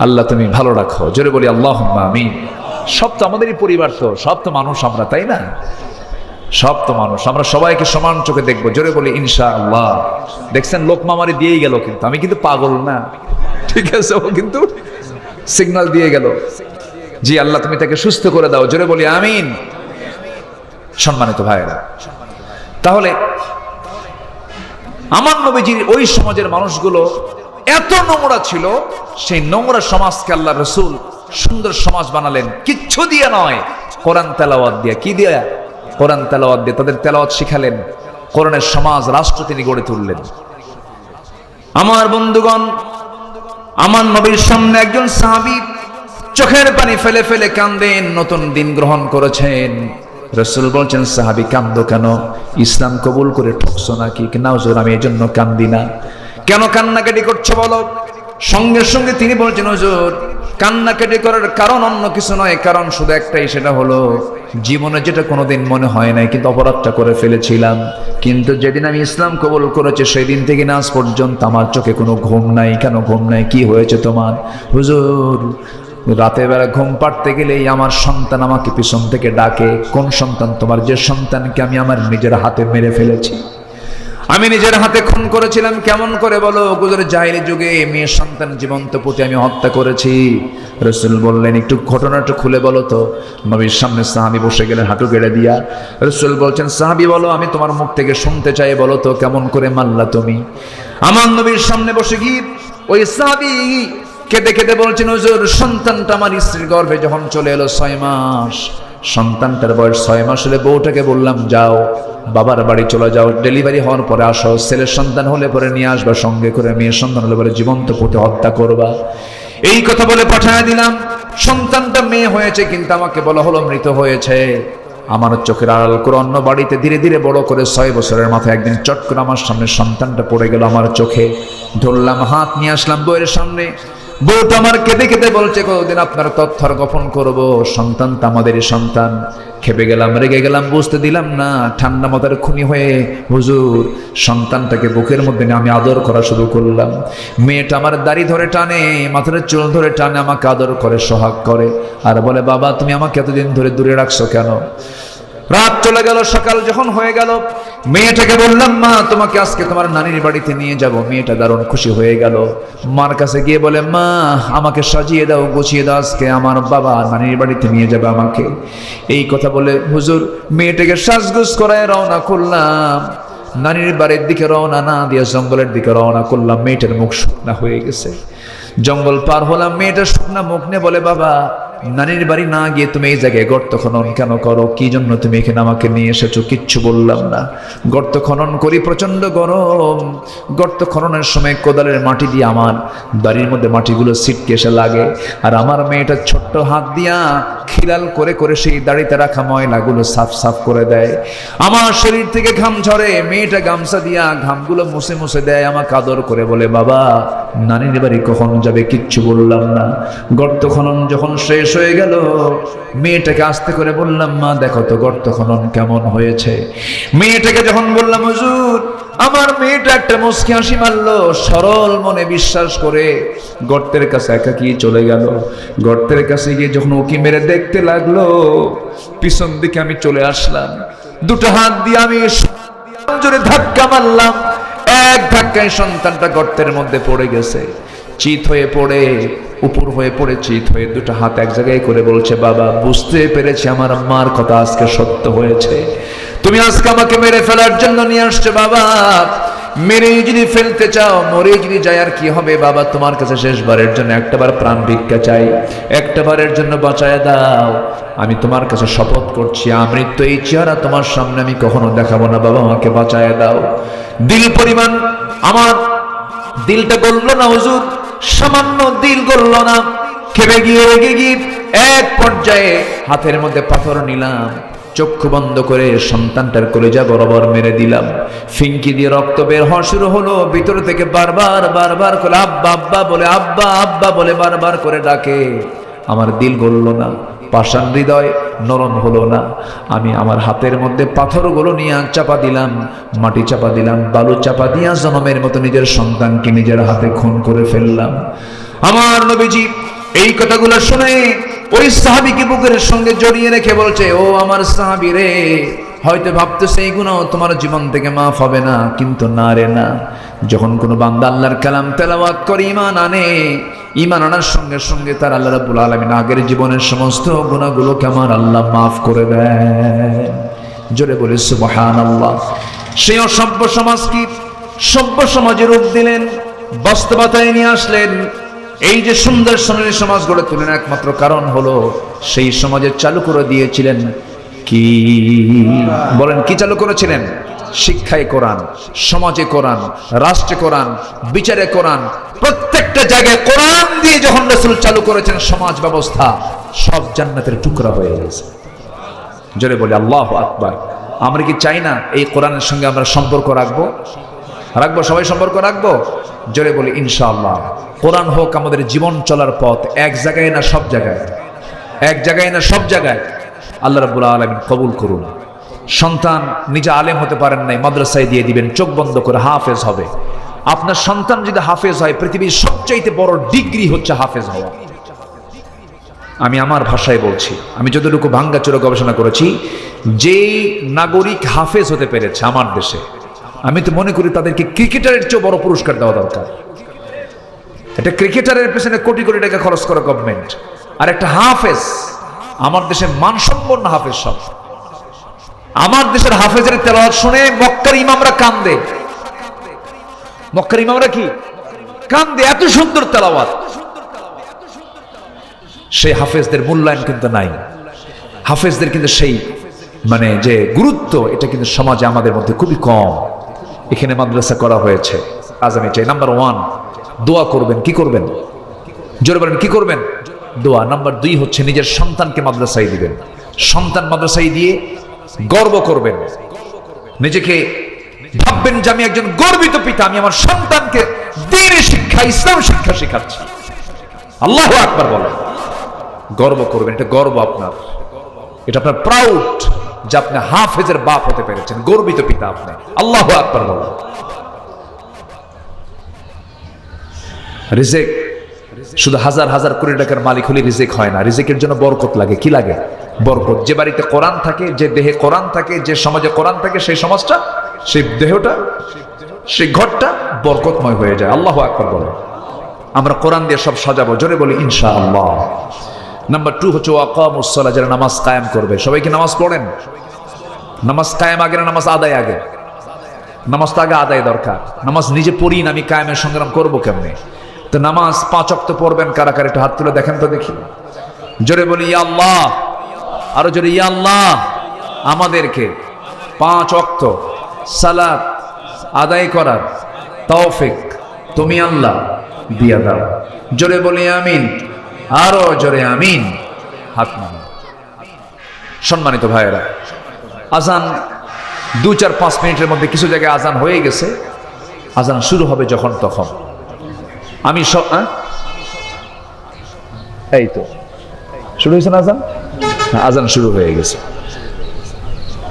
আল্লাহ তুমি ভালো রাখো, জোরে বলি আল্লাহুম্মা আমিন। সব তো আমাদেরই পরিবার, তো সব তো মানুষ আমরা, তাই না? সব তো মানুষ, আমরা সবাইকে সমান চোখে দেখবো, জোরে বলি ইনশাআল্লাহ। দেখছেন লোকমা আমারে দিয়েই গেল, কিন্তু আমি কিন্তু পাগল না, ঠিক আছে? ও কিন্তু সিগন্যাল দিয়ে গেল। জি আল্লাহ তুমি তাকে সুস্থ করে দাও, জোরে বলি আমিন। সম্মানিত ভাইয়েরা, তাহলে আমার নবীজির ওই সমাজের মানুষগুলো এত নোংরা ছিল, সেই নোংরা সমাজকে আল্লাহ রাসূল সুন্দর সমাজ বানালেন, কিচ্ছু দিয়ে নয়, কোরআন তেলাওয়াত দিয়ে। কি দিয়ে? কোরআন তেলাওয়াত দিয়ে তাদের তেলাওয়াত শিখালেন, কোরআনের সমাজ রাষ্ট্র তিনি গড়ে তুললেন। আমার বন্ধুগণ, আমার নবীর সামনে একজন সাহাবী চোখের পানি ফেলে ফেলে কান্দেন, নতুন দিন গ্রহণ করেছেন। রাসূল বলছেন, সাহাবী কান্দো কেন? ইসলাম কবুল করে ঠকছো নাকি? না হুজুর, আমি এজন্য কান্দি না। কেন কান্নাকাটি করছো বলো? সঙ্গে সঙ্গে তিনি বলছেন, হুজুর কান্নাকাটি করার কারণ অন্য কিছু নয়, কারণ শুধু একটাই, সেটা হলো জীবনে যেটা কোনোদিন মনে হয় নাই, কিন্তু অপরাধটা করে ফেলেছিলাম, কিন্তু যেদিন আমি ইসলাম কবুল করেছি সেই দিন থেকে আজ পর্যন্ত আমার চোখে কোনো ঘুম নাই। কেন ঘুম নাই? কি হয়েছে তোমার? হুজুর রাতের বেলা ঘুম পাড়তে গেলেই আমার সন্তান আমাকে পিছন থেকে ডাকে। কোন সন্তান? তোমার যে সন্তানকে আমি আমার নিজের হাতে মেরে ফেলেছি, আমি নিজের হাতে খুন করেছিলাম। কেমন করে বলো? গুজরে জাহিলি যুগে মেয়ের সন্তান জীবন্ত পুঁতে আমি হত্যা করেছি। রাসূল বললেন, একটু ঘটনাটা খুলে বলো তো। নবীর সামনে সাহাবী বসে গেলেন হাঁটু গেড়ে দিয়া। রাসূল বলছেন, সাহাবী বলো, আমি তোমার মুখ থেকে শুনতে চাই, বলো তো কেমন করে মারলা তুমি? আমার নবীর সামনে বসে গিয়ে ওই সাহাবী কেঁদে কেঁদে বলছেন, হুজুর সন্তানটা আমার স্ত্রীর গর্ভে যখন চলে এলো 6 মাস, সন্তানটার বয়স 6 মাস হলে বউটাকে বললাম যাও বাবার বাড়ি চলে যাও, ডেলিভারি হওয়ার পরে আসো, ছেলের সন্তান হলে পরে নিয়ে আসবা সঙ্গে করে, মেয়ের সন্তান হলে পরে জীবন্ত পুঁতে হত্যা করবা। এই কথা বলে পাঠায় দিলাম। সন্তানটা মেয়ে হয়েছে, কিন্তু আমাকে বলা হলো মৃত হয়েছে। আমার চোখের আড়াল করে অন্য বাড়িতে ধীরে ধীরে বড় করে 6 বছরের মাথায় একদিন চট করে আমার সামনে সন্তানটা পড়ে গেল আমার চোখে। ধরলাম, হাত নিয়ে আসলাম বউয়ের সামনে। বউটা আমার কেঁদে কেঁদে বলছে, কতদিন আপনার তথ্যর গোপন করব, সন্তানটা আমাদেরই সন্তান। খেপে গেলাম, রেগে গেলাম, বুঝতে দিলাম না। ঠান্ডা মাথার খুনি হয়ে হুজুর সন্তানটাকে বুকের মধ্যে নিয়ে আমি আদর করা শুরু করলাম। মেয়েটা আমার দাড়ি ধরে টানে, মাথার চুল ধরে টানে, আমাকে আদর করে, সোহাগ করে, আর বলে বাবা তুমি আমাকে এতদিন ধরে দূরে রাখছো কেন? রাত চলে গেল, সকাল যখন হয়ে গেল, মেয়েটাকে বললাম মা তোমাকে আজকে তোমার নানির বাড়িতে নিয়ে যাব। মেয়েটা দারুণ খুশি হয়ে গেল। মার কাছে গিয়ে বলে, মা আমাকে সাজিয়ে দাও, গুছিয়ে দাও, আজকে আমার বাবা নানির বাড়িতে নিয়ে যাবে আমাকে। এই কথা বলে হুজুর মেয়েটাকে সাজগুজ করায় রওনা করলাম। নানির বাড়ির দিকে রওনা না দিয়ে জঙ্গলের দিকে রওনা করলাম। মেয়েটার মুখ শুকনা হয়ে গেছে। জঙ্গল পার হলাম, মেয়েটা শুকনা মুখ নিয়ে বলে, বাবা নানির বাড়ি না গিয়ে তুমি এই জায়গায় গর্ত খনন কেন করো? কি জন্য তুমি এখানে আমাকে নিয়ে এসেছো? কিচ্ছু বললাম না। গর্ত খনন করি, প্রচন্ড গরম। গর্ত খননের সময় কোদালের মাটি দিয়ে আমার বাড়ির মধ্যে মাটিগুলো ছিটকে এসে লাগে, আর আমার মেয়েটা ছোট্ট হাত দিয়া খিলাল করে করে সেই দাড়িতে রাখা ময়লাগুলো সাফ সাফ করে দেয়। আমার শরীর থেকে ঘাম ঝরে, মেয়েটা গামছা দিয়া ঘামগুলো মুছে মুছে দেয়, আমাকে আদর করে বলে, বাবা নানির বাড়ি কখন যাবে? কিচ্ছু বললাম না। গর্ত খনন যখন শেষ হয়ে গেল, মেয়েটাকে আস্তে করে বললাম, মা দেখো তো গর্ত খনন কেমন হয়েছে। মেয়েটাকে যখন বললাম, হুজুর আমার মেয়েটা একটা মুচকি হাসি মারলো, সরল মনে বিশ্বাস করে গর্তের কাছে একাকি চলে গেল। গর্তের কাছে গিয়ে যখন উকি মেরে দেখতে লাগলো, পিছন দিকে আমি চলে আসলাম। দুটো হাত দিয়ে আমি জোরে ধাক্কা মারলাম। এক ধাক্কায় সন্তানটা গর্তের মধ্যে পড়ে গেছে। চিত হয়ে পড়ে, উপর হয়ে পড়ে চিত হয়ে দুটো হাত এক জায়গায় করে বলছে, বাবা বুঝতে পেরেছি আমার মার কথা আজকে সত্য হয়েছে। তুমি আজকে আমাকে মেরে ফেলার জন্য নিয়ে আসছো বাবা। মেরে যদি ফেলতে চাও, মরে যদি যায় আর কি হবে বাবা? তোমার কাছে শেষবারের জন্য একটাবার প্রাণ ভিক্ষা চাই, একটাবারের জন্য বাঁচায় দাও। আমি তোমার কাছে শপথ করছি, আমৃত্যু এই চেহারা তোমার সামনে আমি কখনো দেখাবো না বাবা, আমাকে বাঁচায় দাও। দিল পরিমাণ আমার দিলটা গলল না হুজুর, সামান্য দিল গলল না। খেপে গিয়ে রেগে গিয়ে এক পর্যায়ে হাতের মধ্যে পাথর নিলাম, চক্ষু বন্ধ করে সন্তানটার কলিজা বরাবর মেরে দিলাম। ফিঙ্কি দিয়ে রক্ত বের হওয়া শুরু হলো। ভিতর থেকে বারবার বারবার করে আব্বা আব্বা বলে, আব্বা আব্বা বলে বারবার করে ডাকে। আমার দিল গলল না, পাষাণ হৃদয় নরম হলো না। আমি আমার হাতের মধ্যে পাথরগুলো নিয়ে চাপা দিলাম, মাটি চাপা দিলাম, বালু চাপা দিয়া জনমের মতো নিজের সন্তানকে নিজের হাতে খুন করে ফেললাম। আমার নবীজি এই কথাগুলো শুনে ওই সাহাবীকে বুকের সঙ্গে জড়িয়ে রেখে বলছে, ও আমার সাহাবী রে, হয়তো ভাবতেছে এই গুনাহ তোমার জীবন থেকে মাফ হবে না, কিন্তু না রে না। যখন কোনো বান্দা আল্লাহর কালাম তেলাওয়াত করে ঈমান আনে, ঈমান আনার সঙ্গে সঙ্গে তার আল্লাহ রাব্বুল আলামিন আগের জীবনের সমস্ত গুনাহগুলোকে আমার আল্লাহ মাফ করে দেয়। জোরে বলে সুবহানাল্লাহ। সেই অসভ্য সমাজ কি সভ্য সমাজের রূপ দিলেন, বাস্তবতায় নিয়ে আসলেন। এই যে সুন্দর সোনালী সমাজ গড়ে তুলেন, একমাত্র কারণ হলো সেই সমাজে চালু করে দিয়েছিলেন কি? বলেন কি চালু করেছিলেন? শিক্ষায় কোরআন, সমাজে কোরআন, রাষ্ট্রে কোরআন, বিচারে কোরআন, প্রত্যেকটা জায়গায় কোরআন দিয়ে যখন রাসূল চালু করেছেন সমাজ ব্যবস্থা, সব জান্নাতের টুকরা হয়ে গেছে। জোরে বলি আল্লাহু আকবার। আমরা কি চাই না এই কোরআনের সঙ্গে আমরা সম্পর্ক রাখবো? রাখবো, সবাই সম্পর্ক রাখবো। জোরে বলি ইনশাআল্লাহ। কোরআন হোক আমাদের জীবন চলার পথ, এক জায়গায় না সব জায়গায়, এক জায়গায় না সব জায়গায়। আল্লাহ রাব্বুল আলামিন কবুল করুন। সন্তান নিজে আলেম হতে পারেন নাই, মাদ্রাসায় দিয়ে দিবেন, চোখ বন্ধ করে হাফেজ হবে। আপনার সন্তান যদি হাফেজ হয়, পৃথিবীর সবচাইতে বড় ডিগ্রি হচ্ছে হাফেজ হওয়া। আমি আমার ভাষায় বলছি, আমি যতটুকু ভাঙ্গাচোরা গবেষণা করেছি, যেই নাগরিক হাফেজ হতে পেরেছে আমার দেশে, আমি তো মনে করি তাদেরকে ক্রিকেটারের চেয়ে বড় পুরস্কার দেওয়া দরকার। একটা ক্রিকেটারের পেছনে কোটি কোটি টাকা খরচ করে গভর্নমেন্ট, আর একটা হাফেজ, আমার দেশে মানসম্পন্ন হাফেজ সব। আমার দেশের হাফেজের তেলাওয়াত শুনে মক্কার ইমামরা কান্দে। মক্কার ইমামরা কি কান্দে? এত সুন্দর তেলাওয়াত। সেই হাফেজদের মূল্যায়ন কিন্তু নাই। হাফেজদের কিন্তু সেই মানে যে গুরুত্ব, এটা কিন্তু সমাজে আমাদের মধ্যে খুবই কম। এখানে মাদ্রাসা করা হয়েছে, আজ আমি চাই নাম্বার 1 দোয়া করবেন। কি করবেন? জোরে বলেন, কি করবেন? দোয়া। নাম্বার 2 হচ্ছে নিজের সন্তানকে মাদ্রাসায় দিবেন। সন্তান মাদ্রাসায় দিয়ে গর্ব করবেন, নিজেকে ভাববেন যে আমি একজন গর্বিত পিতা, আমি আমার সন্তানকে দ্বীনের শিক্ষা, ইসলাম শিক্ষা শেখাচ্ছি। আল্লাহু আকবার বলেন। গর্ব করবেন, এটা গর্ব আপনার, এটা আপনার প্রাউড যে আপনি হাফেজের বাপ হতে পেরেছেন, গর্বিত পিতা আপনি। আল্লাহু আকবার বলেন। রিজিক শুধু হাজার হাজার কোটি টাকার মালিক হলে রিজিক হয় না, রিজিকের জন্য বরকত লাগে। কি লাগে? বরকত। যে বাড়িতে কোরআন থাকে, যে দেহে কোরআন থাকে, যে সমাজে কোরআন থাকে, সেই সমাজটা, সেই দেহটা, সেই ঘরটা বরকতময় হয়ে যায়। আল্লাহু আকবার বলেন। আমরা কোরআন দিয়ে সব সাজাবো, জোরে বলি ইনশাআল্লাহ। নাম্বার 2 হচ্ছে ওয়াকামুস সালাহ, যারা নামাজ কায়েম করবে। সবাই কি নামাজ পড়েন? নামাজ কায়েম আগে না নামাজ আদায় আগে? নামাজ তো আগে আদায় দরকার। নামাজ নিজে পড়ি না, আমি কায়েমের সংগ্রাম করবো কেমনে? তো নামাজ 5 ওয়াক্ত পড়বেন কারা কারা, একটু হাত তুলে দেখেন তো দেখি। জোরে বলি ইয়া আল্লাহ, আরো জোরে ইয়া আল্লাহ। আমাদেরকে 5 ওয়াক্ত সালাত আদায় করার তৌফিক তুমি আল্লাহ দিয়া দাও। জোরে বলি আমিন, আরো জোরে আমিন। হাত নামান। সম্মানিত ভাইয়েরা, আজান 2-4-5 মিনিটের মধ্যে কিছু জায়গায় আজান হয়ে গেছে। আজান শুরু হবে যখন তখন। আমি সব এই তো শুরু হয়েছে না আজান? আজান শুরু হয়ে গেছে,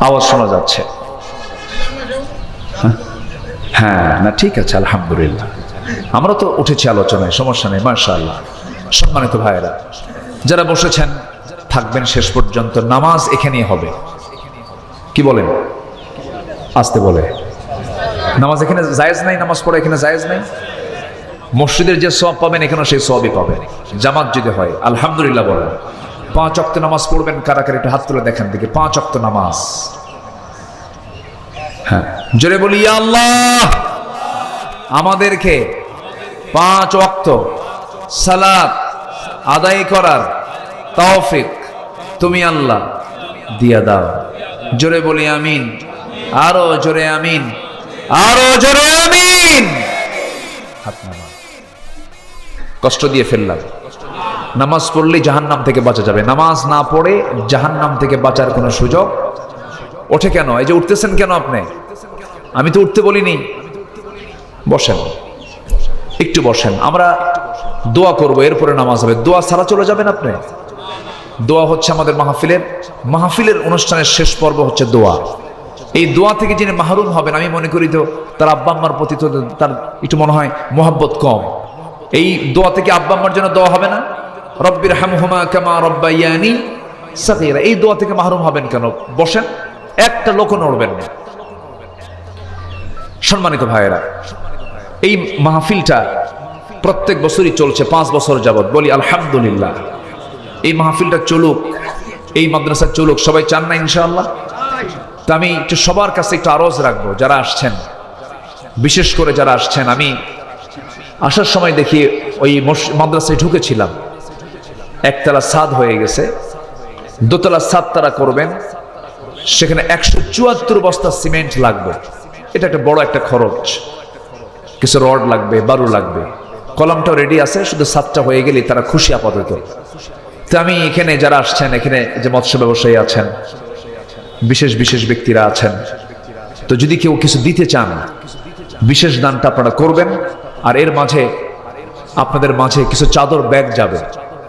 আওয়াজ শোনা যাচ্ছে। হ্যাঁ, না ঠিক আছে, আলহামদুলিল্লাহ। আমরা তো উঠেছি আলোচনায়, সমস্যা নেই, মাশাআল্লাহ। সম্মানিত ভাইয়েরা, যারা বসেছেন থাকবেন শেষ পর্যন্ত। নামাজ এখানেই হবে। কি বলেন? আসতে বলে। নামাজ এখানে জায়েজ নাই, নামাজ পড়া এখানে জায়েজ নাই। মসজিদের যে সওয়াব পাবেন এখানেও সেই সওয়াবই পাবেন, জামাত যদি হয়। আলহামদুলিল্লাহ বলেন। 5 ওয়াক্ত নামাজ পড়বেন কারা কারা, একটু হাত তুলে দেখেন দেখি। 5 ওয়াক্ত নামাজ। হ্যাঁ, জোরে বলি ইয়া আল্লাহ। আমাদেরকে 5 ওয়াক্ত সালাত আদায় করার তৌফিক তুমি আল্লাহ দিয়া দাও। জোরে বলি আমিন, আরো জোরে আমিন, আরো জোরে আমিন। হাত নামান। কষ্ট দিয়ে ফেললাম। নামাজ পড়লে জাহান্নাম থেকে বাঁচা যাবে, নামাজ না পড়ে জাহান্নাম থেকে বাঁচার কোনো সুযোগ ওঠে কেন? এই যে উঠতেছেন কেন আপনি? আমি তো উঠতে বলিনি। বসেন, একটু বসেন। আমরা দোয়া করব, এরপরে নামাজ হবে। দোয়া ছাড়া চলে যাবেন আপনি? দোয়া হচ্ছে আমাদের মাহফিলের অনুষ্ঠানের শেষ পর্ব হচ্ছে দোয়া। এই দোয়া থেকে যিনি মাহরুম হবেন, আমি মনে করি তো তার আব্বা আম্মার প্রতি তো তার একটু মনে হয় মোহাব্বত কম। এই দোয়া থেকে আব্বা আম্মার জন্য দোয়া হবে না? রব্বির হামহুমা কামা রব্বায়ানি সাগীরা। এই দোয়া থেকে মাহরুম হবেন কেন? বসেন, একটা লোকও নড়বেন না। সম্মানিত ভাইয়েরা, এই মাহফিলটা প্রত্যেক বছরই চলছে, 5 বছর যাবত। বলি আলহামদুলিল্লাহ। এই মাহফিলটা চলুক, এই মাদ্রাসা চলুক, সবাই চান না ইনশাআল্লাহ? তা আমি একটু সবার কাছে একটু আরজ রাখবো, যারা আসছেন, বিশেষ করে যারা আসছেন। আমি আসার সময় দেখি ওই মাদ্রাসায় ঢুকেছিলাম, একতলা ছাদ হয়ে গেছে, দোতলা ছাদ তারা করবেন। সেখানে 174 বস্তা সিমেন্ট লাগবে। এটা একটা বড় একটা খরচ। কিছু রড লাগবে, বালু লাগবে। কলামটাও রেডি আছে, শুধু ছাদটা হয়ে গেলে তারা খুশি আপাতত। তো আমি এখানে যারা আসছেন, এখানে যে মৎস্য ব্যবসায়ী আছেন, বিশেষ বিশেষ ব্যক্তিরা আছেন, তো যদি কেউ কিছু দিতে চান, বিশেষ দানটা আপনারা করবেন। আর এর মাঝে আপনাদের মাঝে কিছু চাদর ব্যাগ যাবে।